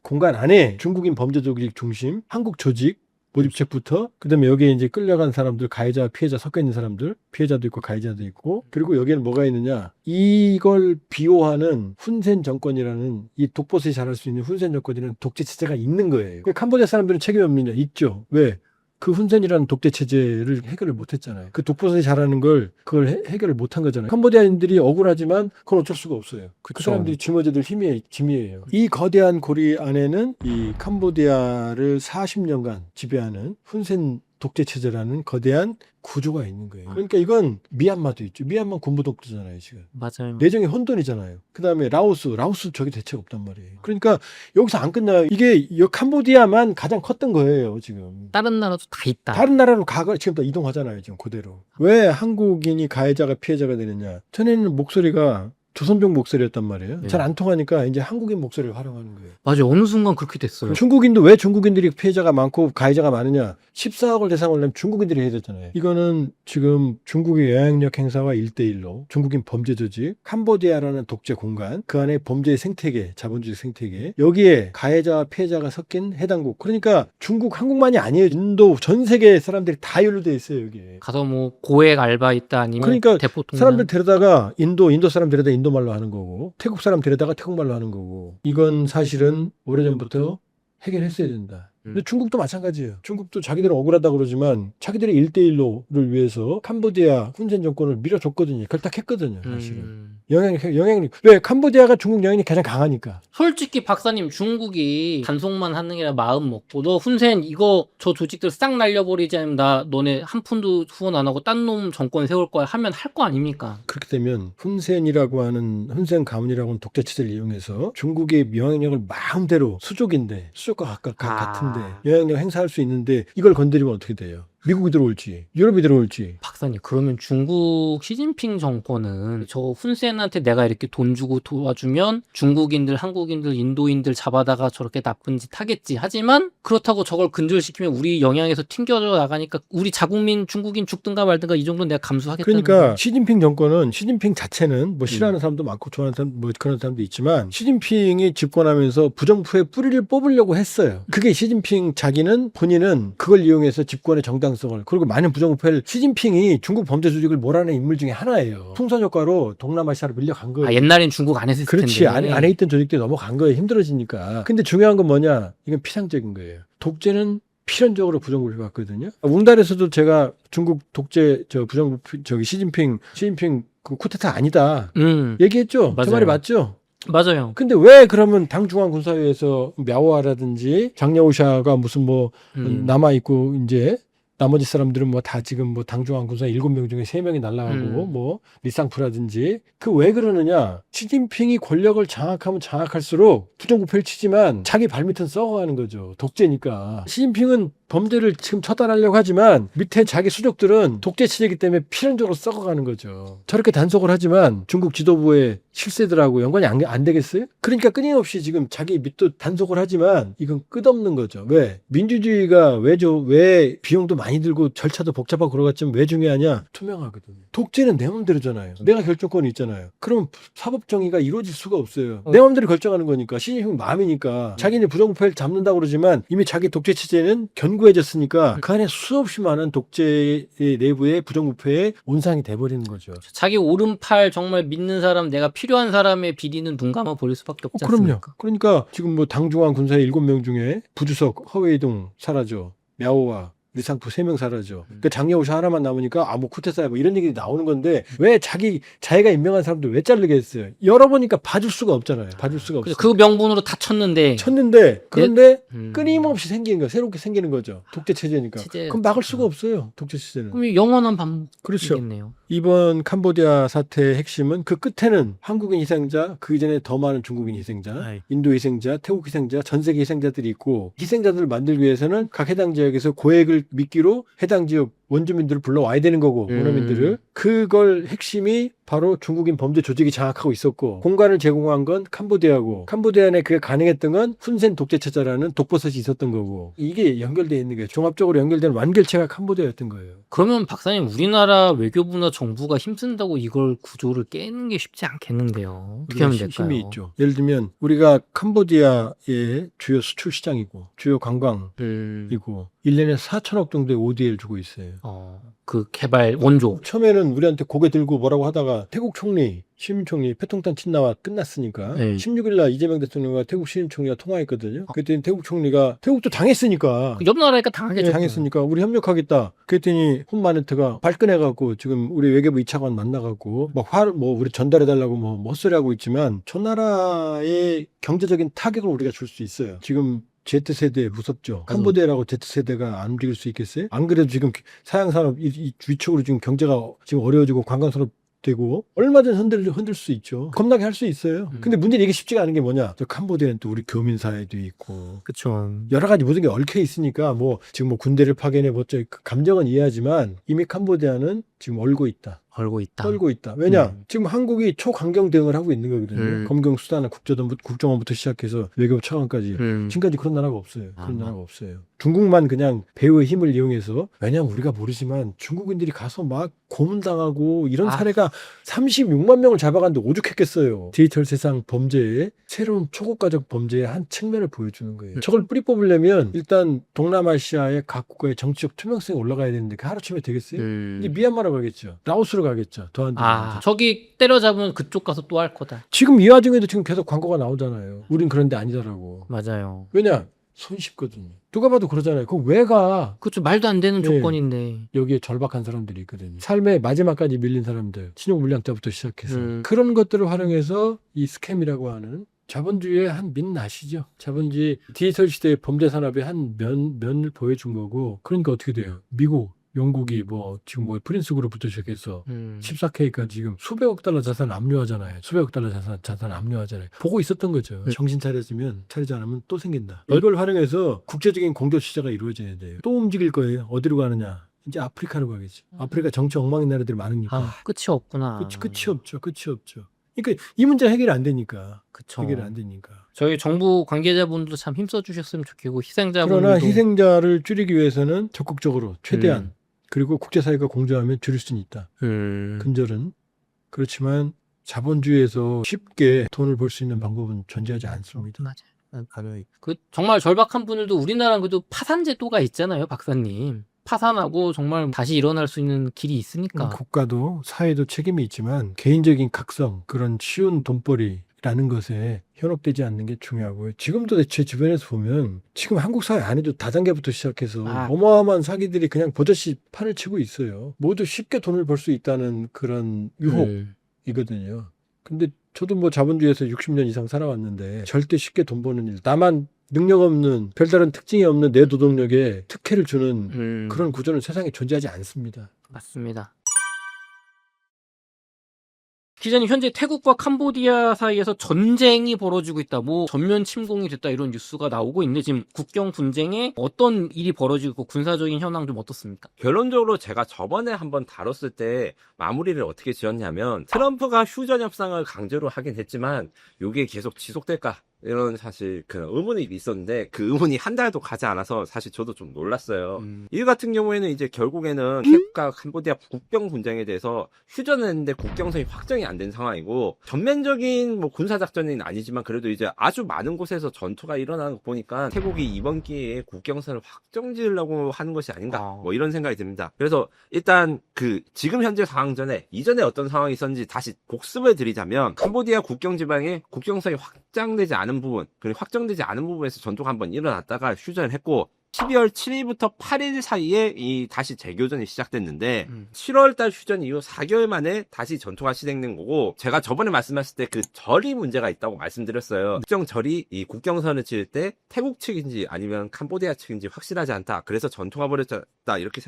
공간 안에 중국인 범죄 조직 중심, 한국 조직, 모집책부터 그다음에 여기에 이제 끌려간 사람들, 가해자, 피해자 섞여 있는 사람들, 피해자도 있고 가해자도 있고, 그리고 여기에는 뭐가 있느냐? 이걸 비호하는 훈센 정권이라는 이 독보스에 잘할 수 있는 훈센 정권이라는 독재 체제가 있는 거예요. 캄보디아 사람들은 책임이 없느냐? 있죠. 왜? 그 훈센이라는 독재 체제를 해결을 못했잖아요. 그 독보스에 잘하는 걸 그걸 해결을 못한 거잖아요. 캄보디아인들이 억울하지만 그건 어쩔 수가 없어요. 그 사람들이 짊어져들 짐이에요. 이 거대한 고리 안에는 이 캄보디아를 40년간 지배하는 훈센 독재 체제라는 거대한 구조가 있는 거예요. 그러니까 이건 미얀마도 있죠. 미얀마 군부 독재잖아요, 지금. 맞아요. 내정이 혼돈이잖아요. 그 다음에 라오스 저기 대책 없단 말이에요. 그러니까 여기서 안 끝나요. 이게 캄보디아만 가장 컸던 거예요, 지금. 다른 나라도 다 있다. 다른 나라로 지금 다 이동하잖아요, 지금 그대로. 왜 한국인이 가해자가 피해자가 되느냐? 전에는 목소리가 조선족 목소리였단 말이에요. 네. 잘 안 통하니까 이제 한국인 목소리를 활용하는 거예요. 맞아요. 어느 순간 그렇게 됐어요. 중국인도 왜 중국인들이 피해자가 많고 가해자가 많으냐? 14억을 대상으로 내면 중국인들이 해야 되잖아요. 이거는 지금 중국의 영향력 행사와 1대1로 중국인 범죄 조직, 캄보디아라는 독재 공간, 그 안에 범죄의 생태계, 자본주의 생태계, 여기에 가해자와 피해자가 섞인 해당국. 그러니까 중국, 한국만이 아니에요. 인도, 전 세계 사람들이 다 연루돼 있어요, 여기에. 가서 뭐 고액 알바 있다 아니면 그러니까 대포통장. 사람들 데려다가 인도 사람 데려다 인도 말로 하는 거고, 태국 사람 데려다가 태국 말로 하는 거고. 이건 사실은 오래전부터 해결했어야 된다. 근데 중국도 마찬가지예요. 중국도 자기들은 억울하다고 그러지만 자기들의 1대1로를 위해서 캄보디아 훈센 정권을 밀어줬거든요. 결탁했거든요, 사실은. 영향력. 왜? 캄보디아가 중국 영향력이 가장 강하니까. 솔직히 박사님, 중국이 단속만 하는 게 아니라 마음 먹고 너 훈센 이거 저 조직들 싹 날려버리지 않으면 나 너네 한 푼도 후원 안 하고 딴 놈 정권 세울 거야 하면 할 거 아닙니까? 그렇게 되면 훈센 가문이라고 하는 독재 체제를 이용해서 중국의 영향력을 마음대로 수족과 같은데 영향력 행사할 수 있는데 이걸 건드리면 어떻게 돼요? 미국이 들어올지, 유럽이 들어올지. 박사님, 그러면 중국 시진핑 정권은 저 훈센한테 내가 이렇게 돈 주고 도와주면 중국인들, 한국인들, 인도인들 잡아다가 저렇게 나쁜 짓 하겠지. 하지만 그렇다고 저걸 근절시키면 우리 영향에서 튕겨져 나가니까 우리 자국민 중국인 죽든가 말든가 이 정도는 내가 감수하겠다는 그러니까 거예요. 시진핑 자체는 뭐 싫어하는 사람도 많고 좋아하는 사람 뭐 그런 사람도 있지만 시진핑이 집권하면서 부정부의 뿌리를 뽑으려고 했어요. 그게 시진핑 본인은 그걸 이용해서 집권의 정당성을 그리고 많은 부정부패를 시진핑이 중국 범죄 조직을 몰아낸 인물 중에 하나예요. 풍선 효과로 동남아시아로 밀려간 거예요. 옛날엔 중국 안 했을 그렇지. 텐데. 안에 있던 조직들이 넘어간 거예요. 힘들어지니까. 근데 중요한 건 뭐냐? 이건 피상적인 거예요. 독재는 필연적으로 부정부패 받거든요. 웅달에서도 제가 중국 독재 부정부패 시진핑 그 쿠데타 아니다. 얘기했죠. 맞아요. 저 말이 맞죠? 맞아요. 근데 왜 그러면 당중앙군사회에서 мя오아라든지 장려우샤가 무슨 남아 있고 이제 나머지 사람들은 뭐 다 지금 당중앙군사 7명 중에 3명이 날아가고 리쌍프라든지 그 왜 그러느냐? 시진핑이 권력을 장악하면 장악할수록 부정부패를 치지만 자기 발밑은 썩어가는 거죠. 독재니까. 시진핑은 범죄를 지금 처단하려고 하지만 밑에 자기 수족들은 독재 체제이기 때문에 필연적으로 썩어가는 거죠. 저렇게 단속을 하지만 중국 지도부의 실세들하고 연관이 안 되겠어요? 그러니까 끊임없이 지금 자기 밑도 단속을 하지만 이건 끝없는 거죠. 왜? 민주주의가 왜 비용도 많이 들고 절차도 복잡하고 그러겠지만 왜 중요하냐? 투명하거든요. 독재는 내 맘대로잖아요. 내가 결정권이 있잖아요. 그럼 사법 정의가 이루어질 수가 없어요. 내 맘대로 결정하는 거니까 시진핑 마음이니까 자기는 부정부패를 잡는다고 그러지만 이미 자기 독재 체제는 견고해졌으니까 그 안에 수없이 많은 독재 내부의 부정부패의 온상이 돼버리는 거죠. 자기 오른팔 정말 믿는 사람, 내가 필요한 사람의 비리는 눈 감아 버릴 수밖에 없지 않습니까? 그럼요. 그러니까 지금 당중앙 군사의 7명 중에 부주석 허웨이동 사라져, мя오아 리상프 3명 사라져. 그러니까 장려우샤 하나만 남으니까 쿠데타야 이런 얘기 나오는 건데 왜 자기가 임명한 사람들 왜 자르게 했어요? 열어보니까 봐줄 수가 없잖아요. 봐줄 수가 없어요. 그 명분으로 다 쳤는데 그런데 끊임없이 생기는 거예요. 새롭게 생기는 거죠. 독재 체제니까. 그럼 막을 수가 없어요. 독재 체제는. 그럼 영원한 반복이겠네요. 그렇죠. 이번 캄보디아 사태의 핵심은 그 끝에는 한국인 희생자, 그 이전에 더 많은 중국인 희생자, 인도 희생자, 태국 희생자, 전 세계 희생자들이 있고 희생자들을 만들기 위해서는 각 해당 지역에서 고액을 미끼로 해당 지역 원주민들을 불러와야 되는 거고 원어민들을 그걸 핵심이 바로 중국인 범죄 조직이 장악하고 있었고 공간을 제공한 건 캄보디아고 캄보디아에 그게 가능했던 건 훈센 독재체제라는 독버섯이 있었던 거고 이게 연결되어 있는 거예요. 종합적으로 연결된 완결체가 캄보디아였던 거예요. 그러면 박사님 우리나라 외교부나 정부가 힘쓴다고 이걸 구조를 깨는 게 쉽지 않겠는데요. 어떻게 하면 될까요? 힘이 있죠. 예를 들면 우리가 캄보디아의 주요 수출 시장이고 주요 관광이고 1년에 4천억 정도의 ODA를 주고 있어요. 그 개발 원조. 처음에는 우리한테 고개 들고 뭐라고 하다가 태국 총리, 시민총리 패통탄 친나와 끝났으니까 네. 16일 날 이재명 대통령과 태국 시민총리가 통화했거든요. 그랬더니 태국 총리가 태국도 당했으니까 옆 나라니까 당하겠죠. 당했으니까 우리 협력하겠다. 그랬더니 훈마네트가 발끈해갖고 지금 우리 외교부 2차관 만나갖고 막 화를 우리 전달해달라고 헛소리 하고 있지만 저 나라의 경제적인 타격을 우리가 줄 수 있어요. 지금 Z세대 무섭죠. 캄보디아라고 Z세대가 안 움직일 수 있겠어요? 안 그래도 지금 사양산업 위쪽으로 지금 경제가 지금 어려워지고 관광산업 되고 얼마든지 흔들 수 있죠. 겁나게 할 수 있어요. 근데 문제는 이게 쉽지가 않은 게 뭐냐. 저 캄보디아는 또 우리 교민 사회도 있고 그쵸. 여러 가지 모든 게 얽혀 있으니까 지금 군대를 파견해 그 감정은 이해하지만 이미 캄보디아는 지금 얼고 있다. 떨고 있다. 왜냐? 지금 한국이 초강경 대응을 하고 있는 거거든요. 검경 수단은 국정원부터 시작해서 외교부 차관까지. 지금까지 그런 나라가 없어요. 그런 나라가 없어요. 중국만 그냥 배후의 힘을 이용해서 왜냐면 우리가 모르지만 중국인들이 가서 막 고문당하고 이런 사례가 36만 명을 잡아갔는데 오죽했겠어요. 디지털 세상 범죄의 새로운 초고가적 범죄의 한 측면을 보여주는 거예요. 저걸 뿌리 뽑으려면 일단 동남아시아의 각 국가의 정치적 투명성이 올라가야 되는데 그 하루아침에 되겠어요? 이제 미얀마로 가겠죠. 라오스로 가겠죠. 더 안 되면. 저기 때려잡으면 그쪽 가서 또 할 거다. 지금 이 와중에도 지금 계속 광고가 나오잖아요. 우린 그런데 아니더라고. 맞아요. 왜냐? 손쉽거든요. 누가 봐도 그러잖아요. 그거 왜 가? 그것도 말도 안 되는 네. 조건인데. 여기에 절박한 사람들이 있거든요. 삶의 마지막까지 밀린 사람들. 신용불량자부터 시작해서. 음. 그런 것들을 활용해서 이 스캠이라고 하는 자본주의의 한 민낯이죠. 자본주의 디지털 시대의 범죄 산업의 한 면을 보여준 거고. 그러니까 어떻게 돼요? 미국, 영국이 지금 프린스 그룹부터 시작해서 14K까지 지금 수백억 달러 자산 압류하잖아요. 수백억 달러 자산 압류하잖아요. 보고 있었던 거죠. 정신 차리지 않으면 또 생긴다. 이걸 활용해서 국제적인 공조 취재가 이루어져야 돼요. 또 움직일 거예요. 어디로 가느냐. 이제 아프리카로 가겠죠. 아프리카 정치 엉망인 나라들이 많으니까. 끝이 없구나. 끝이 없죠. 그러니까 이 문제 해결이 안 되니까. 그쵸. 해결이 안 되니까. 저희 정부 관계자분들도 참 힘써 주셨으면 좋겠고 희생자분들도. 그러나 희생자를 줄이기 위해서는 적극적으로 최대한 그리고 국제사회가 공조하면 줄일 수는 있다. 근절은. 그렇지만 자본주의에서 쉽게 돈을 벌 수 있는 방법은 존재하지 않습니다. 맞아요. 정말 절박한 분들도 우리나라는 그래도 파산 제도가 있잖아요, 박사님. 파산하고 정말 다시 일어날 수 있는 길이 있으니까. 국가도 사회도 책임이 있지만 개인적인 각성, 그런 쉬운 돈벌이라는 것에 현혹되지 않는 게 중요하고요. 지금도 제 주변에서 보면 지금 한국 사회 안에도 다단계부터 시작해서 어마어마한 사기들이 그냥 버젓이 판을 치고 있어요. 모두 쉽게 돈을 벌 수 있다는 그런 유혹이거든요. 근데 저도 자본주의에서 60년 이상 살아왔는데 절대 쉽게 돈 버는 일. 나만 능력 없는 별다른 특징이 없는 내 노동력에 특혜를 주는 그런 구조는 세상에 존재하지 않습니다. 맞습니다. 기자님, 현재 태국과 캄보디아 사이에서 전쟁이 벌어지고 있다, 전면 침공이 됐다 이런 뉴스가 나오고 있는데 지금 국경 분쟁에 어떤 일이 벌어지고 있고 군사적인 현황 좀 어떻습니까? 결론적으로 제가 저번에 한번 다뤘을 때 마무리를 어떻게 지었냐면 트럼프가 휴전 협상을 강제로 하긴 했지만 이게 계속 지속될까? 이런 사실 그 의문이 있었는데 그 의문이 한 달도 가지 않아서 사실 저도 좀 놀랐어요. 이 같은 경우에는 이제 결국에는 태국과 캄보디아 국경 분쟁에 대해서 휴전을 했는데 국경선이 확정이 안 된 상황이고 전면적인 군사작전은 아니지만 그래도 이제 아주 많은 곳에서 전투가 일어나는 거 보니까 태국이 이번 기회에 국경선을 확정 지으려고 하는 것이 아닌가 이런 생각이 듭니다. 그래서 일단 지금 현재 상황 전에 이전에 어떤 상황이 있었는지 다시 복습을 드리자면 캄보디아 국경 지방에 국경선이 확장되지 않은 부분, 그리고 확정되지 않은 부분에서 전투가 한번 일어났다가 휴전을 했고 12월 7일부터 8일 사이에 다시 재교전이 시작됐는데 7월달 휴전 이후 4개월 만에 다시 전투가 시작된 거고 제가 저번에 말씀하실 때 그 절이 문제가 있다고 말씀드렸어요. 국경 절이 이 국경선을 지을 때 태국 측인지 아니면 캄보디아 측인지 확실하지 않다. 그래서 전투가 벌어졌다 이렇게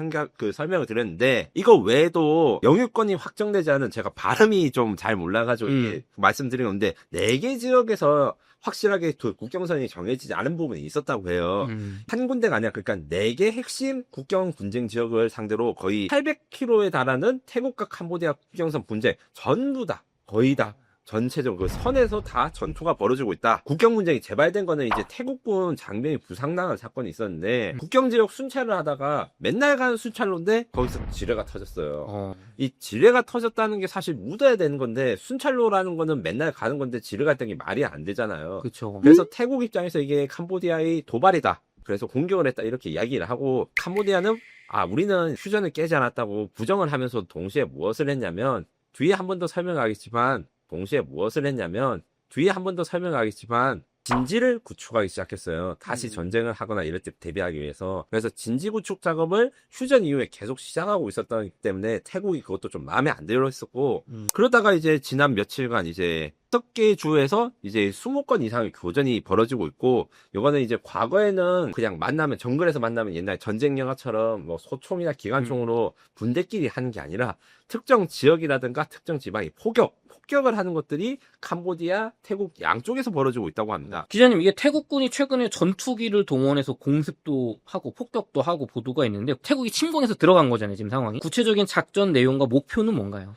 설명을 드렸는데 이거 외에도 영유권이 확정되지 않은 제가 발음이 좀 잘 몰라가지고 말씀드린 건데 4개 지역에서 확실하게 국경선이 정해지지 않은 부분이 있었다고 해요. 한 군데가 아니라 그러니까 4개 핵심 국경 분쟁 지역을 상대로 거의 800km에 달하는 태국과 캄보디아 국경선 분쟁 전부 다 거의 다 전체적으로 그 선에서 다 전투가 벌어지고 있다. 국경 분쟁이 재발된 거는 이제 태국군 장병이 부상당한 사건이 있었는데 국경 지역 순찰을 하다가 맨날 가는 순찰로인데 거기서 지뢰가 터졌어요. 이 지뢰가 터졌다는 게 사실 묻어야 되는 건데 순찰로라는 거는 맨날 가는 건데 지뢰가 있다는 게 말이 안 되잖아요. 그렇죠. 그래서 태국 입장에서 이게 캄보디아의 도발이다. 그래서 공격을 했다 이렇게 이야기를 하고 캄보디아는 우리는 휴전을 깨지 않았다고 부정을 하면서 동시에 무엇을 했냐면 뒤에 한 번 더 설명하겠지만 진지를 구축하기 시작했어요. 다시 전쟁을 하거나 이럴 때 대비하기 위해서. 그래서 진지 구축 작업을 휴전 이후에 계속 시작하고 있었기 때문에 태국이 그것도 좀 마음에 안 들어 했었고 그러다가 이제 지난 며칠간 이제 6개 주에서 이제 20건 이상의 교전이 벌어지고 있고 요거는 이제 과거에는 그냥 만나면 정글에서 만나면 옛날 전쟁 영화처럼 뭐 소총이나 기관총으로 분대끼리 하는 게 아니라 특정 지역이라든가 특정 지방이 폭격을 하는 것들이 캄보디아, 태국 양쪽에서 벌어지고 있다고 합니다. 기자님, 이게 태국군이 최근에 전투기를 동원해서 공습도 하고 폭격도 하고 보도가 있는데 태국이 침공해서 들어간 거잖아요, 지금 상황이. 구체적인 작전 내용과 목표는 뭔가요?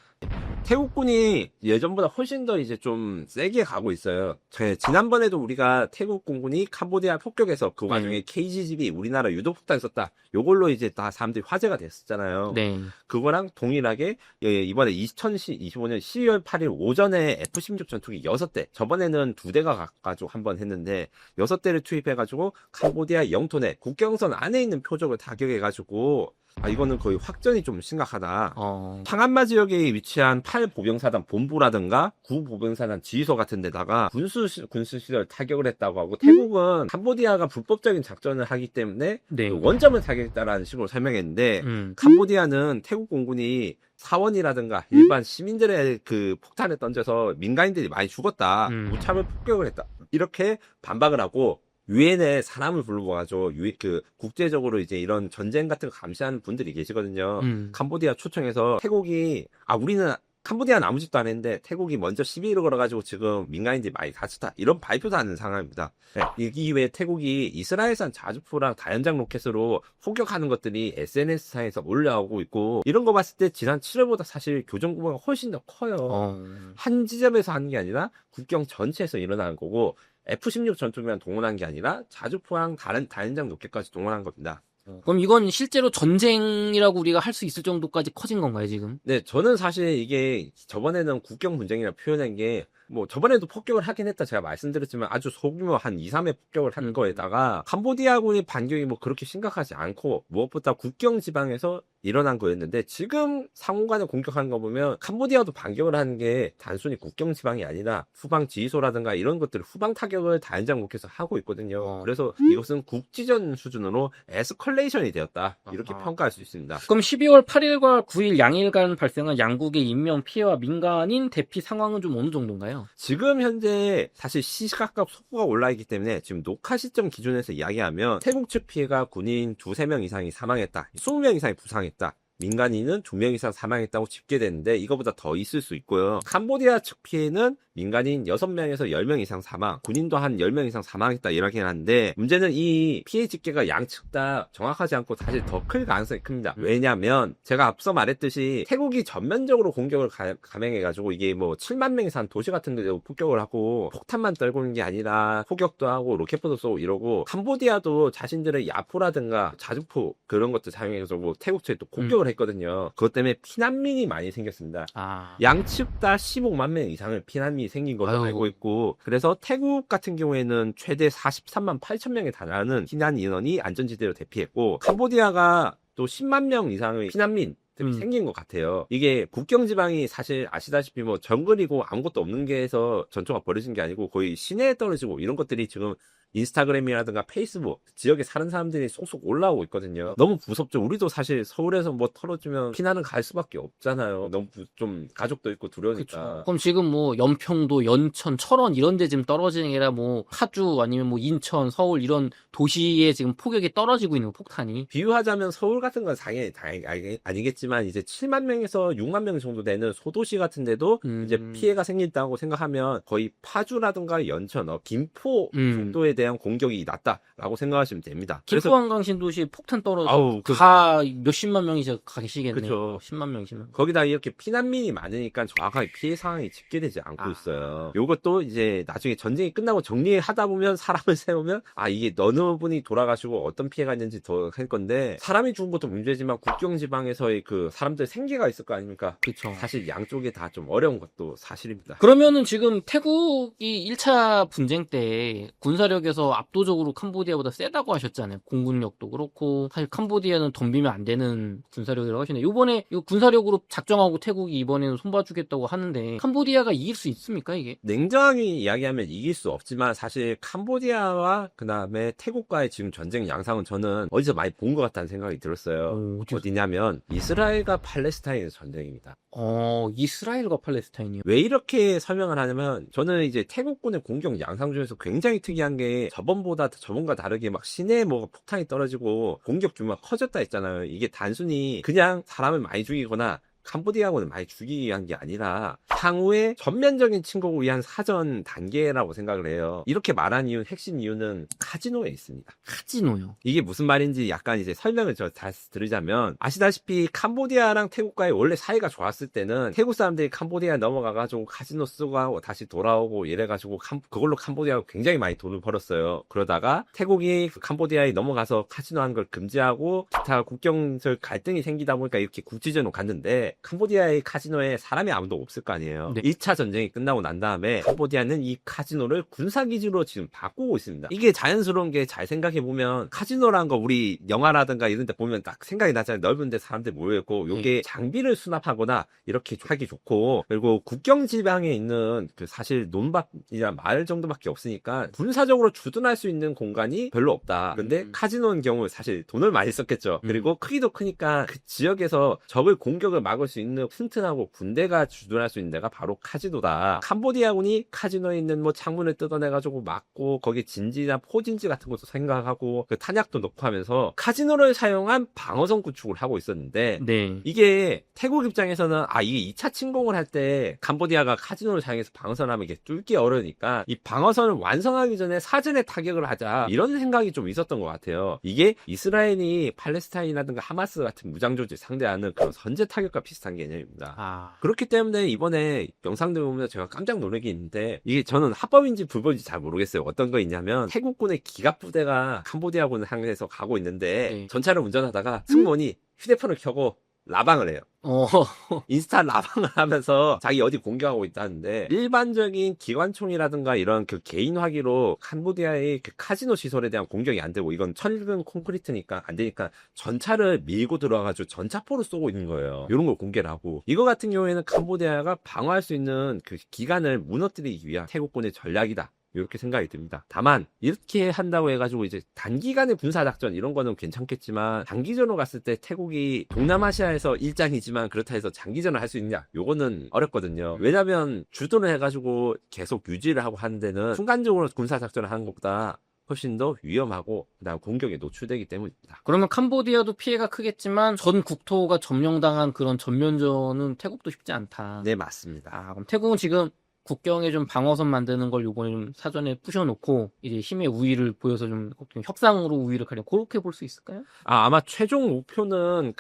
태국군이 예전보다 훨씬 더 이제 좀 세게 가고 있어요. 지난번에도 우리가 태국 공군이 캄보디아 폭격해서 그 와중에 KGB이 우리나라 유도폭탄 썼다. 요걸로 이제 다 사람들이 화제가 됐었잖아요. 네. 그거랑 동일하게 이번에 2025년 12월 8일 오전에 F-16 전투기 6대, 저번에는 2대가 가지고 한번 했는데 6대를 투입해가지고 캄보디아 영토 내 국경선 안에 있는 표적을 타격해가지고 이거는 거의 확전이 좀 심각하다. 상한마 지역에 위치한 8보병사단 본부라든가 9보병사단 지휘소 같은 데다가 군수시설 타격을 했다고 하고 태국은 캄보디아가 불법적인 작전을 하기 때문에 네. 원점을 타격했다라는 식으로 설명했는데 캄보디아는 태국 공군이 사원이라든가 일반 시민들의 그 폭탄을 던져서 민간인들이 많이 죽었다. 무차별 폭격을 했다. 이렇게 반박을 하고 유엔에 사람을 불러가지고 국제적으로 이제 이런 전쟁 같은 거 감시하는 분들이 계시거든요. 캄보디아 초청해서 태국이 우리는 캄보디아는 아무 짓도 안 했는데 태국이 먼저 시비를 걸어가지고 지금 민간인들이 많이 다쳤다 이런 발표도 하는 상황입니다. 네, 이 이후에 태국이 이스라엘산 자주포랑 다연장 로켓으로 폭격하는 것들이 SNS상에서 올라오고 있고 이런 거 봤을 때 지난 7월보다 사실 교전 규모가 훨씬 더 커요. 한 지점에서 하는 게 아니라 국경 전체에서 일어나는 거고 F-16 전투기만 동원한 게 아니라 자주포랑 다른 다연장 로켓까지 동원한 겁니다. 그럼 이건 실제로 전쟁이라고 우리가 할 수 있을 정도까지 커진 건가요, 지금? 네, 저는 사실 이게 저번에는 국경 분쟁이라 표현한 게 저번에도 폭격을 하긴 했다 제가 말씀드렸지만 아주 소규모 한 2, 3회 폭격을 한 거에다가 캄보디아군의 반격이 그렇게 심각하지 않고 무엇보다 국경 지방에서 일어난 거였는데 지금 상호간에 공격하는 거 보면 캄보디아도 반격을 하는 게 단순히 국경 지방이 아니라 후방 지휘소라든가 이런 것들을 후방 타격을 다연장 로켓에서 하고 있거든요. 그래서 이것은 국지전 수준으로 에스컬레이션이 되었다. 이렇게 평가할 수 있습니다. 그럼 12월 8일과 9일 양일간 발생한 양국의 인명 피해와 민간인 대피 상황은 좀 어느 정도인가요? 지금 현재 사실 시각각 속보가 올라있기 때문에 지금 녹화 시점 기준에서 이야기하면 태국 측 피해가 군인 2-3명 이상이 사망했다. 20명 이상이 부상했다. 민간인은 2명 이상 사망했다고 집계되는데 이거보다 더 있을 수 있고요. 캄보디아 측 피해는 민간인 6명에서 10명 이상 사망, 군인도 한 10명 이상 사망했다 이렇게 하는데 문제는 이 피해 집계가 양측 다 정확하지 않고 사실 더 클 가능성이 큽니다. 왜냐면 제가 앞서 말했듯이 태국이 전면적으로 공격을 감행해가지고 이게 7만 명이 산 도시 같은 데도 폭격을 하고 폭탄만 떨고 있는 게 아니라 포격도 하고 로켓포도 쏘고 이러고 캄보디아도 자신들의 야포라든가 자주포 그런 것들 사용해서 태국처에 또 공격을 했거든요. 그것 때문에 피난민이 많이 생겼습니다. 양측 다 15만 명 이상의 피난민이 생긴 걸로 알고 있고 그래서 태국 같은 경우에는 최대 43만 8천 명에 달하는 피난 인원이 안전지대로 대피했고 캄보디아가 또 10만 명 이상의 피난민 생긴 것 같아요. 이게 국경 지방이 사실 아시다시피 정글이고 아무것도 없는 게에서 전투가 벌어진 게 아니고 거의 시내에 떨어지고 이런 것들이 지금 인스타그램이라든가 페이스북 지역에 사는 사람들이 속속 올라오고 있거든요. 너무 무섭죠. 우리도 사실 서울에서 뭐 털어주면 피나는 갈 수밖에 없잖아요. 너무 좀 가족도 있고 두려우니까. 그쵸. 그럼 지금 뭐 연평도, 연천, 철원 이런 데 지금 떨어지는 게 아니라 뭐 파주 아니면 뭐 인천, 서울 이런 도시에 지금 폭격이 떨어지고 있는 거, 폭탄이. 비유하자면 서울 같은 건 당연히 아니겠지만 이제 7만 명에서 6만 명 정도 되는 소도시 같은 데도 이제 피해가 생긴다고 생각하면 거의 파주라든가 연천, 김포 정도에 대한 공격이 낮다라고 생각하시면 됩니다. 김포 한강 신도시 폭탄 떨어져 아우, 다 몇십만 명이 저 가시겠네요. 그쵸. 10만 명, 20만 명. 거기다 이렇게 피난민이 많으니까 정확하게 피해 상황이 집계되지 않고 있어요. 요것도 이제 나중에 전쟁이 끝나고 정리하다 보면 사람을 세우면 이게 어느 분이 돌아가시고 어떤 피해가 있는지 더 할 건데 사람이 죽은 것도 문제지만 국경 지방에서의 그 사람들 생계가 있을 거 아닙니까? 그쵸. 사실 양쪽에 다 좀 어려운 것도 사실입니다. 그러면은 지금 태국이 1차 분쟁 때 군사력에서 압도적으로 캄보디아보다 세다고 하셨잖아요. 공군력도 그렇고 사실 캄보디아는 덤비면 안 되는 군사력이라고 하시네요. 이번에 이 군사력으로 작정하고 태국이 이번에는 손봐주겠다고 하는데 캄보디아가 이길 수 있습니까 이게? 냉정하게 이야기하면 이길 수 없지만 사실 캄보디아와 그 다음에 태국과의 지금 전쟁 양상은 저는 어디서 많이 본 것 같다는 생각이 들었어요. 어디냐면 이스라엘과 팔레스타인의 전쟁입니다. 이스라엘과 팔레스타인이요? 왜 이렇게 설명을 하냐면 저는 이제 태국군의 공격 양상 중에서 굉장히 특이한 게 저번과 다르게 막 시내에 뭐 폭탄이 떨어지고 공격 규모가 커졌다 했잖아요. 이게 단순히 그냥 사람을 많이 죽이거나 캄보디아군을 많이 죽이기 위한 게 아니라 향후에 전면적인 침공을 위한 사전 단계라고 생각을 해요. 이렇게 말한 핵심 이유는 카지노에 있습니다. 카지노요? 이게 무슨 말인지 약간 이제 설명을 다시 드리자면 아시다시피 캄보디아랑 태국과의 원래 사이가 좋았을 때는 태국 사람들이 캄보디아에 넘어가가지고 카지노 쓰고 하고 다시 돌아오고 이래가지고 그걸로 캄보디아가 굉장히 많이 돈을 벌었어요. 그러다가 태국이 캄보디아에 넘어가서 카지노 하는 걸 금지하고 기타 국경설 갈등이 생기다 보니까 이렇게 국지전으로 갔는데 캄보디아의 카지노에 사람이 아무도 없을 거 아니에요. 네. 2차 전쟁이 끝나고 난 다음에 캄보디아는 이 카지노를 군사기지로 지금 바꾸고 있습니다. 이게 자연스러운 게 잘 생각해보면 카지노라는 거 우리 영화라든가 이런 데 보면 딱 생각이 나잖아요. 넓은 데 사람들 모여있고 요게 장비를 수납하거나 이렇게 하기 좋고 그리고 국경 지방에 있는 그 사실 논밭이나 마을 정도밖에 없으니까 군사적으로 주둔할 수 있는 공간이 별로 없다. 근데 카지노인 경우 사실 돈을 많이 썼겠죠. 그리고 크기도 크니까 그 지역에서 적을 공격을 막을 수 있는 튼튼하고 군대가 주둔할 수 있는 데가 바로 카지노다. 캄보디아군이 카지노에 있는 뭐 창문을 뜯어내가지고 막고 거기 진지나 포진지 같은 것도 생각하고 그 탄약도 넣고 하면서 카지노를 사용한 방어선 구축을 하고 있었는데 네. 이게 태국 입장에서는 이게 2차 침공을 할 때 캄보디아가 카지노를 사용해서 방어선하면 이게 뚫기 어려우니까 이 방어선을 완성하기 전에 사전에 타격을 하자 이런 생각이 좀 있었던 것 같아요. 이게 이스라엘이 팔레스타인이라든가 하마스 같은 무장조직 상대하는 그런 선제 타격과 비슷한 개념입니다. 그렇기 때문에 이번에 영상들 보면 제가 깜짝 놀란 게 있는데 이게 저는 합법인지 불법인지 잘 모르겠어요. 어떤 거 있냐면 태국군의 기갑부대가 캄보디아군을 향해서 가고 있는데 전차를 운전하다가 승무원이 휴대폰을 켜고 라방을 해요. 인스타 라방을 하면서 자기 어디 공격하고 있다는데 일반적인 기관총이라든가 이런 그 개인 화기로 캄보디아의 그 카지노 시설에 대한 공격이 안 되고 이건 철근 콘크리트니까 안 되니까 전차를 밀고 들어와가지고 전차포를 쏘고 있는 거예요. 이런 걸 공개를 하고 이거 같은 경우에는 캄보디아가 방어할 수 있는 그 기간을 무너뜨리기 위한 태국군의 전략이다. 이렇게 생각이 듭니다. 다만 이렇게 한다고 해가지고 이제 단기간의 군사작전 이런 거는 괜찮겠지만 장기전으로 갔을 때 태국이 동남아시아에서 일장이지만 그렇다 해서 장기전을 할 수 있냐 요거는 어렵거든요. 왜냐면 주둔을 해가지고 계속 유지를 하고 하는 데는 순간적으로 군사작전을 하는 것보다 훨씬 더 위험하고 그다음 공격에 노출되기 때문입니다. 그러면 캄보디아도 피해가 크겠지만 전 국토가 점령당한 그런 전면전은 태국도 쉽지 않다. 네, 맞습니다. 그럼 태국은 지금 국경에 좀 방어선 만드는 걸 요번에 좀 사전에 부셔놓고 이제 힘의 우위를 보여서 좀 협상으로 우위를 가려 그렇게 볼 수 있을까요? 아마 최종 목표는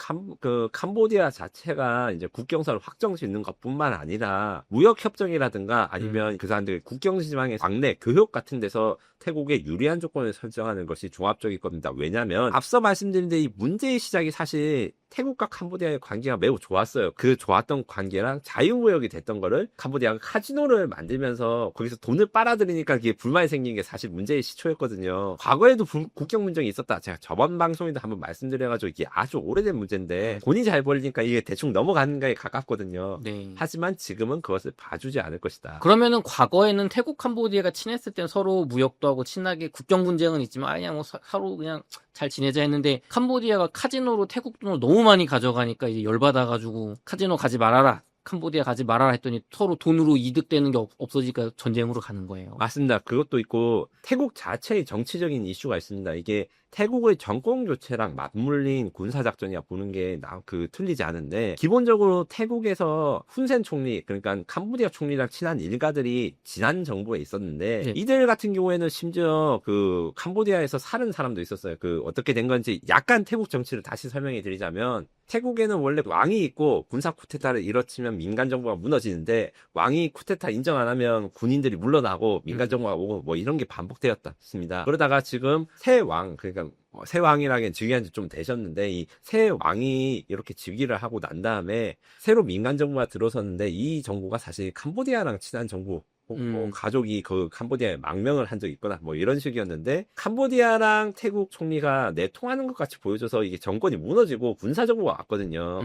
캄보디아 자체가 이제 국경선을 확정짓는 것뿐만 아니라 무역 협정이라든가 아니면 그 사람들 국경 지방의 광내 교역 같은 데서 태국에 유리한 조건을 설정하는 것이 종합적일 겁니다. 왜냐하면 앞서 말씀드린 데 이 문제의 시작이 사실 태국과 캄보디아의 관계가 매우 좋았어요. 그 좋았던 관계랑 자유무역이 됐던 거를 캄보디아가 카지노를 만들면서 거기서 돈을 빨아들이니까 그게 불만이 생긴 게 사실 문제의 시초였거든요. 과거에도 국경 문제가 있었다. 제가 저번 방송에도 한번 말씀드려가지고 이게 아주 오래된 문제인데 돈이 잘 벌리니까 이게 대충 넘어가는 거에 가깝거든요. 네. 하지만 지금은 그것을 봐주지 않을 것이다. 그러면은 과거에는 태국 캄보디아가 친했을 땐 서로 무역도 서로 친하게 국경 분쟁은 있지만 그냥 뭐 서로 그냥 잘 지내자 했는데 캄보디아가 카지노로 태국 돈을 너무 많이 가져가니까 이제 열받아가지고 카지노 가지 말아라. 캄보디아 가지 말아라 했더니 서로 돈으로 이득되는 게 없어지니까 전쟁으로 가는 거예요. 맞습니다. 그것도 있고 태국 자체의 정치적인 이슈가 있습니다. 이게 태국의 정권 교체랑 맞물린 군사작전이야 보는 게 틀리지 않은데, 기본적으로 태국에서 훈센 총리, 그러니까 캄보디아 총리랑 친한 일가들이 지난 정부에 있었는데, 네. 이들 같은 경우에는 심지어 캄보디아에서 살은 사람도 있었어요. 어떻게 된 건지 약간 태국 정치를 다시 설명해 드리자면, 태국에는 원래 왕이 있고 군사 쿠데타를 일으키면 민간 정부가 무너지는데, 왕이 쿠데타 인정 안 하면 군인들이 물러나고 민간 정부가 오고 뭐 이런 게 반복되었습니다. 그러다가 지금 새 왕, 그러니까 새 왕이라기엔 즉위한 지 좀 되셨는데, 이 새 왕이 이렇게 즉위를 하고 난 다음에 새로 민간 정부가 들어섰는데, 이 정부가 사실 캄보디아랑 친한 정부, 뭐 가족이 캄보디아에 망명을 한 적이 있거나 뭐 이런 식이었는데, 캄보디아랑 태국 총리가 내통하는 것 같이 보여줘서 이게 정권이 무너지고 군사정부가 왔거든요.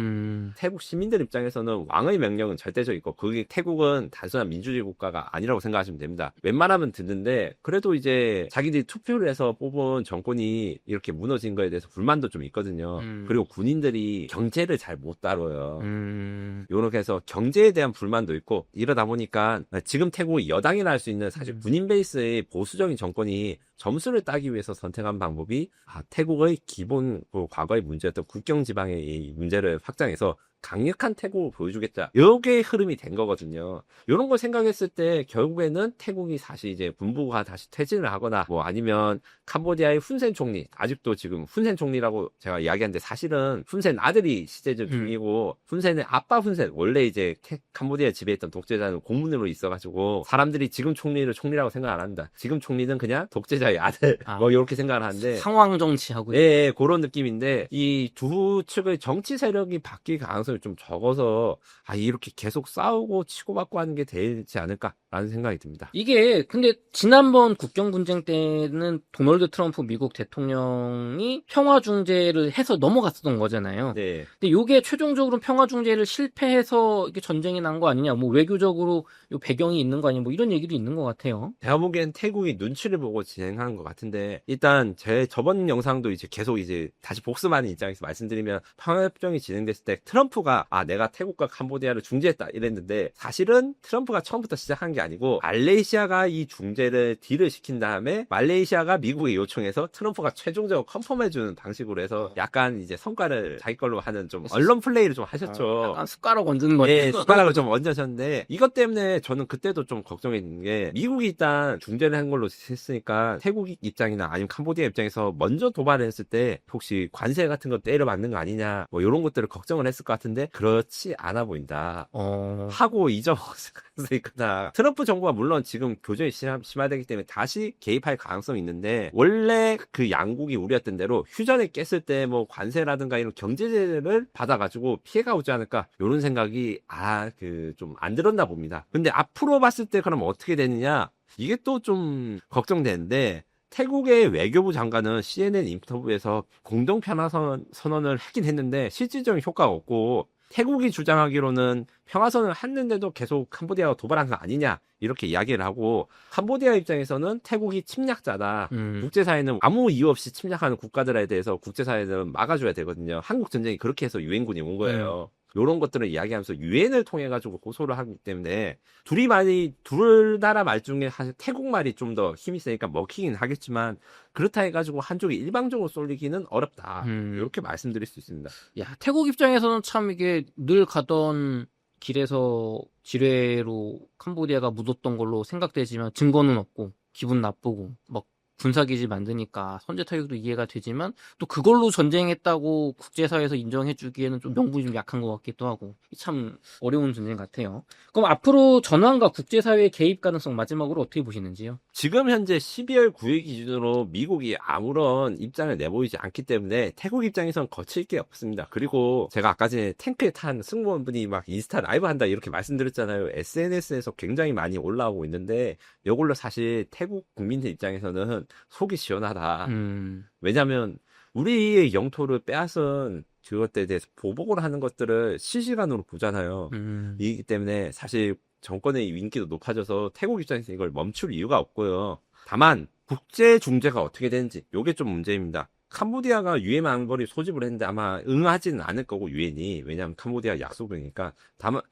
태국 시민들 입장에서는 왕의 명령은 절대적이고, 그게 태국은 단순한 민주주의 국가가 아니라고 생각하시면 됩니다. 웬만하면 듣는데, 그래도 이제 자기들이 투표를 해서 뽑은 정권이 이렇게 무너진 거에 대해서 불만도 좀 있거든요. 그리고 군인들이 경제를 잘 못 다뤄요. 요렇게 해서 경제에 대한 불만도 있고, 이러다 보니까 지금 태국이 여당이라 할 수 있는 사실 군인 베이스의 보수적인 정권이 점수를 따기 위해서 선택한 방법이 태국의 기본 과거의 문제였던 국경 지방의 이 문제를 확장해서 강력한 태국을 보여주겠다. 요게 흐름이 된 거거든요. 요런 걸 생각했을 때 결국에는 태국이 사실 이제 군부가 다시 퇴진을 하거나 뭐 아니면 캄보디아의 훈센 총리, 아직도 지금 훈센 총리라고 제가 이야기하는데 사실은 훈센 아들이 시제적 중이고 훈센의 아빠 훈센, 원래 이제 캄보디아 지배했던 독재자는 고문으로 있어가지고 사람들이 지금 총리를 총리라고 생각 안 합니다. 지금 총리는 그냥 독재자의 아들 뭐 이렇게 생각을 하는데, 상황 정치하고 예, 그런 느낌인데, 이 두 측의 정치 세력이 바뀔 가능성이 좀 적어서 이렇게 계속 싸우고 치고받고 하는 게 되지 않을까라는 생각이 듭니다. 이게 근데 지난번 국경 분쟁 때는 도널드 트럼프 미국 대통령이 평화 중재를 해서 넘어갔었던 거잖아요. 네. 근데 요게 최종적으로 평화 중재를 실패해서 이게 전쟁이 난 거 아니냐, 뭐 외교적으로 요 배경이 있는 거 아니냐, 뭐 이런 얘기도 있는 것 같아요. 제가 보기엔 태국이 눈치를 보고 진행하는 것 같은데, 일단 제 저번 영상도 이제 계속 이제 다시 복습하는 입장에서 말씀드리면, 평화협정이 진행됐을 때 트럼프가 내가 태국과 캄보디아를 중재했다 이랬는데, 사실은 트럼프가 처음부터 시작한 게 아니고 말레이시아가 이 중재를 딜을 시킨 다음에 말레이시아가 미국에 요청해서 트럼프가 최종적으로 컨펌해주는 방식으로 해서 약간 이제 성과를 자기 걸로 하는 좀 언론 플레이를 좀 하셨죠. 약간 숟가락 얹는 거죠. 예, 숟가락을 좀 얹으셨는데, 이것 때문에 저는 그때도 좀 걱정했는 게, 미국이 일단 중재를 한 걸로 했으니까 태국 입장이나 아니면 캄보디아 입장에서 먼저 도발을 했을 때 혹시 관세 같은 거 때려맞는 거 아니냐, 뭐 이런 것들을 걱정을 했을 것 같은데 그렇지 않아 보인다. 하고 잊어먹었을 가능성이 있구나. 트럼프 정부가 물론 지금 교전이 심화되기 때문에 다시 개입할 가능성이 있는데, 원래 그 양국이 우려했던 대로 휴전에 깼을 때 뭐 관세라든가 이런 경제제를 받아가지고 피해가 오지 않을까, 이런 생각이 좀 안 들었나 봅니다. 근데 앞으로 봤을 때 그럼 어떻게 되느냐, 이게 또 좀 걱정되는데, 태국의 외교부 장관은 CNN 인터뷰에서 공동 평화 선언을 하긴 했는데 실질적인 효과가 없고, 태국이 주장하기로는 평화선을 했는데도 계속 캄보디아가 도발한 거 아니냐 이렇게 이야기를 하고, 캄보디아 입장에서는 태국이 침략자다. 국제사회는 아무 이유 없이 침략하는 국가들에 대해서 국제사회는 막아줘야 되거든요. 한국 전쟁이 그렇게 해서 유엔군이 온 거예요. 이런 것들을 이야기하면서 유엔을 통해 가지고 고소를 하기 때문에, 둘 나라 말 중에 사실 태국 말이 좀 더 힘이 세니까 먹히긴 하겠지만, 그렇다 해가지고 한쪽이 일방적으로 쏠리기는 어렵다. 이렇게 말씀드릴 수 있습니다. 야, 태국 입장에서는 참 이게 늘 가던 길에서 지뢰로 캄보디아가 묻었던 걸로 생각되지만 증거는 없고 기분 나쁘고 막 군사기지 만드니까 선제 타격도 이해가 되지만, 또 그걸로 전쟁했다고 국제사회에서 인정해주기에는 좀 명분이 좀 약한 것 같기도 하고, 참 어려운 전쟁 같아요. 그럼 앞으로 전환과 국제사회의 개입 가능성 마지막으로 어떻게 보시는지요? 지금 현재 12월 9일 기준으로 미국이 아무런 입장을 내보이지 않기 때문에 태국 입장에선 거칠 게 없습니다. 그리고 제가 아까 전에 탱크에 탄 승무원분이 막 인스타 라이브 한다 이렇게 말씀드렸잖아요. SNS에서 굉장히 많이 올라오고 있는데, 이걸로 사실 태국 국민들 입장에서는 속이 시원하다. 왜냐면 우리의 영토를 빼앗은 그것들에 대해서 보복을 하는 것들을 실시간으로 보잖아요. 이기 때문에 사실 정권의 인기도 높아져서 태국 입장에서 이걸 멈출 이유가 없고요. 다만 국제 중재가 어떻게 되는지 요게 좀 문제입니다. 캄보디아가 유엔 안보리 소집을 했는데 아마 응하지는 않을 거고 유엔이 왜냐하면 캄보디아 약속이니까 다만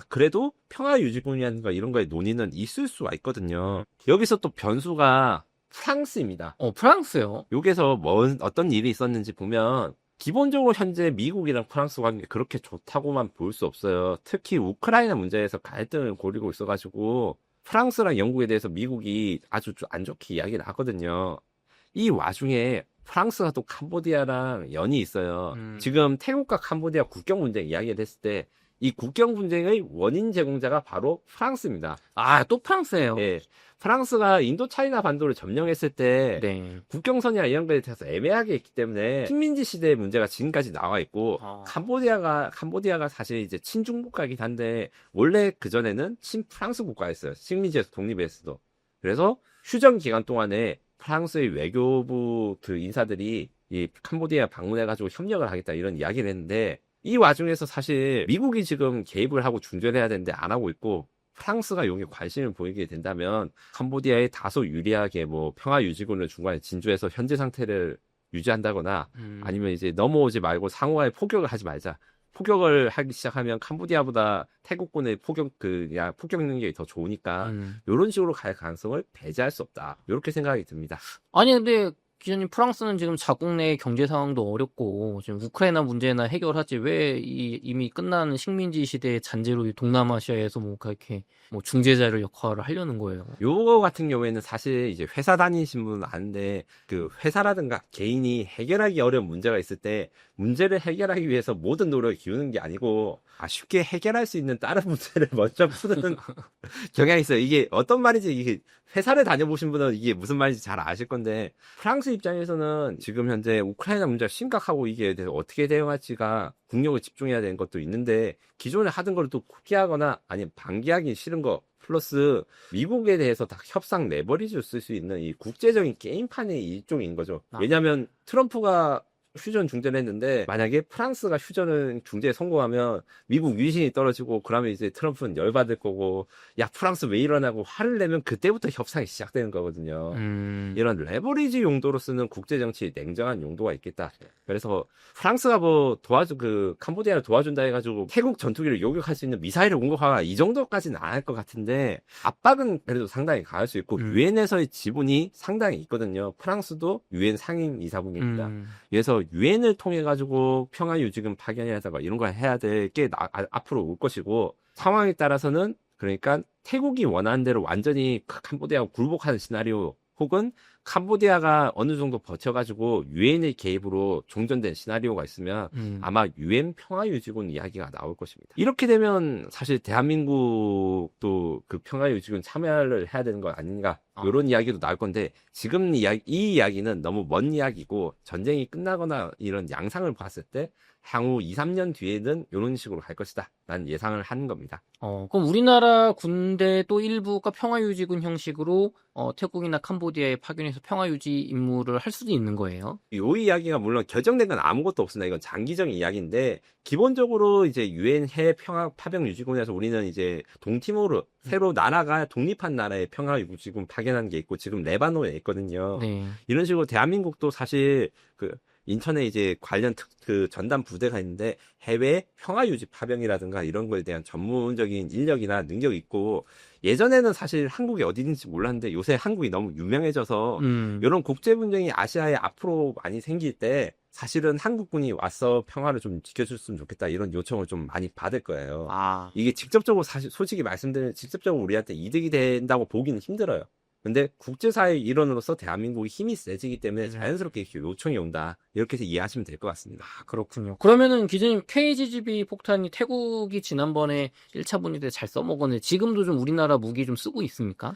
그래도 평화 유지군이라든가 이런 거에 논의는 있을 수가 있거든요. 여기서 또 변수가 프랑스입니다. 프랑스요? 여기서 어떤 일이 있었는지 보면 기본적으로 현재 미국이랑 프랑스 관계 그렇게 좋다고만 볼 수 없어요. 특히 우크라이나 문제에서 갈등을 벌이고 있어가지고 프랑스랑 영국에 대해서 미국이 아주 안 좋게 이야기를 하거든요. 이 와중에 프랑스가 또 캄보디아랑 연이 있어요. 지금 태국과 캄보디아 국경 분쟁 이야기가 됐을 때 이 국경 분쟁의 원인 제공자가 바로 프랑스입니다. 또 프랑스예요? 예. 프랑스가 인도 차이나 반도를 점령했을 때 네. 국경선이나 이런 거에 대해서 애매하게 했기 때문에 식민지 시대의 문제가 지금까지 나와 있고 캄보디아가 사실 이제 친중국 가긴 한데 원래 그전에는 친프랑스 국가였어요. 식민지에서 독립했어도. 그래서 휴전 기간 동안에 프랑스의 외교부 그 인사들이 이 캄보디아 방문해가지고 협력을 하겠다 이런 이야기를 했는데 이 와중에서 사실 미국이 지금 개입을 하고 중재를 해야 되는데 안 하고 있고 프랑스가 여기에 관심을 보이게 된다면 캄보디아에 다소 유리하게 뭐 평화 유지군을 중간에 진주해서 현재 상태를 유지한다거나 아니면 이제 넘어오지 말고 상호와의 포격을 하지 말자. 포격을 하기 시작하면 캄보디아보다 태국군의 폭격 능력이 더 좋으니까 이런 식으로 갈 가능성을 배제할 수 없다. 이렇게 생각이 듭니다. 아니 근데 기자님 프랑스는 지금 자국 내 경제 상황도 어렵고 지금 우크라이나 문제나 해결하지 왜 이미 끝난 식민지 시대의 잔재로 이 동남아시아에서 뭐 그렇게 뭐 중재자를 역할을 하려는 거예요? 요거 같은 경우에는 사실 이제 회사 다니신 분은 아는데 그 회사라든가 개인이 해결하기 어려운 문제가 있을 때 문제를 해결하기 위해서 모든 노력을 기우는 게 아니고 쉽게 해결할 수 있는 다른 문제를 먼저 푸는 경향이 있어요. 이게 어떤 말인지 이게 회사를 다녀보신 분은 이게 무슨 말인지 잘 아실 건데 프랑스 입장에서는 지금 현재 우크라이나 문제가 심각하고 이게 대해서 어떻게 대응할지가 국력을 집중해야 되는 것도 있는데 기존에 하던 걸 또 포기하거나 아니면 방기하기 싫은 거 플러스 미국에 대해서 다 협상 레버리지를 쓸 수 있는 이 국제적인 게임판의 일종인 거죠. 왜냐하면 트럼프가 휴전 중재를 했는데 만약에 프랑스가 휴전을 중재에 성공하면 미국 위신이 떨어지고 그러면 이제 트럼프는 열받을 거고 야 프랑스 왜 이러냐고 화를 내면 그때부터 협상이 시작되는 거거든요. 이런 레버리지 용도로 쓰는 국제정치 냉정한 용도가 있겠다. 그래서 프랑스가 뭐 캄보디아를 도와준다 해가지고 태국 전투기를 요격할 수 있는 미사일을 공격하거나 이 정도까지는 안 할 것 같은데 압박은 그래도 상당히 가할 수 있고 유엔에서의 지분이 상당히 있거든요. 프랑스도 유엔 상임 이사국입니다. 그래서 유엔을 통해 가지고 평화 유지군 파견이라든가 이런 걸 해야 될 게 앞으로 올 것이고 상황에 따라서는 그러니까 태국이 원하는 대로 완전히 캄보디아가 굴복하는 시나리오 혹은 캄보디아가 어느 정도 버텨가지고 유엔의 개입으로 종전된 시나리오가 있으면 아마 유엔 평화유지군 이야기가 나올 것입니다. 이렇게 되면 사실 대한민국도 그 평화유지군 참여를 해야 되는 거 아닌가 이런 이야기도 나올 건데 지금 이 이야기는 너무 먼 이야기고 전쟁이 끝나거나 이런 양상을 봤을 때 향후 2, 3년 뒤에는 이런 식으로 갈 것이다 라는 예상을 하는 겁니다. 그럼 우리나라 군대 또 일부가 평화유지군 형식으로 태국이나 캄보디아에 파견해서 평화유지 임무를 할 수도 있는 거예요? 이 이야기가 물론 결정된 건 아무것도 없습니다. 이건 장기적인 이야기인데 기본적으로 이제 유엔 해외 평화 파병 유지군에서 우리는 이제 동티모르 새로 나라가 독립한 나라의 평화 유지군 파견한 게 있고 지금 레바논에 있거든요. 네. 이런 식으로 대한민국도 사실 인천에 이제 관련 전담 부대가 있는데 해외 평화 유지 파병이라든가 이런 거에 대한 전문적인 인력이나 능력이 있고 예전에는 사실 한국이 어디 있는지 몰랐는데 요새 한국이 너무 유명해져서 이런 국제 분쟁이 아시아에 앞으로 많이 생길 때 사실은 한국군이 와서 평화를 좀 지켜줬으면 좋겠다 이런 요청을 좀 많이 받을 거예요. 이게 직접적으로 사실 솔직히 말씀드리면 직접적으로 우리한테 이득이 된다고 보기는 힘들어요. 근데 국제사회 일원으로서 대한민국이 힘이 세지기 때문에 자연스럽게 이렇게 요청이 온다. 이렇게 해서 이해하시면 될 것 같습니다. 그렇군요. 그러면은 기자님 KGB 폭탄이 태국이 지난번에 1차분 때 잘 써먹었는데 지금도 좀 우리나라 무기 좀 쓰고 있습니까?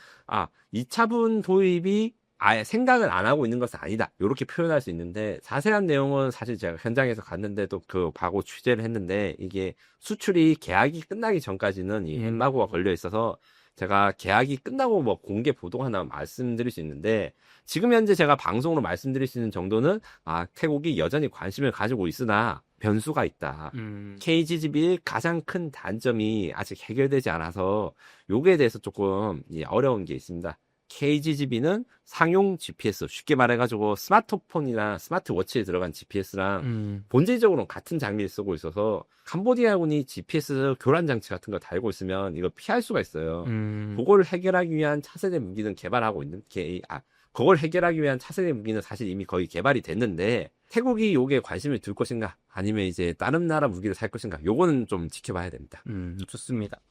2차분 도입이 아예 생각을 안 하고 있는 것은 아니다. 이렇게 표현할 수 있는데 자세한 내용은 사실 제가 현장에서 갔는데도 바고 취재를 했는데 이게 수출이 계약이 끝나기 전까지는 이 엠바고가 걸려 있어서 제가 계약이 끝나고 뭐 공개 보도 하나 말씀드릴 수 있는데 지금 현재 제가 방송으로 말씀드릴 수 있는 정도는 태국이 여전히 관심을 가지고 있으나 변수가 있다. KGB의 가장 큰 단점이 아직 해결되지 않아서 요거에 대해서 조금 어려운 게 있습니다. KGGB는 상용 GPS, 쉽게 말해가지고 스마트폰이나 스마트워치에 들어간 GPS랑 본질적으로는 같은 장비를 쓰고 있어서 캄보디아군이 GPS 교란 장치 같은 거 달고 있으면 이거 피할 수가 있어요. 그걸 해결하기 위한 차세대 무기는 개발하고 있는 그걸 해결하기 위한 차세대 무기는 사실 이미 거의 개발이 됐는데 태국이 요게 관심을 둘 것인가 아니면 이제 다른 나라 무기를 살 것인가 요거는 좀 지켜봐야 됩니다. 좋습니다.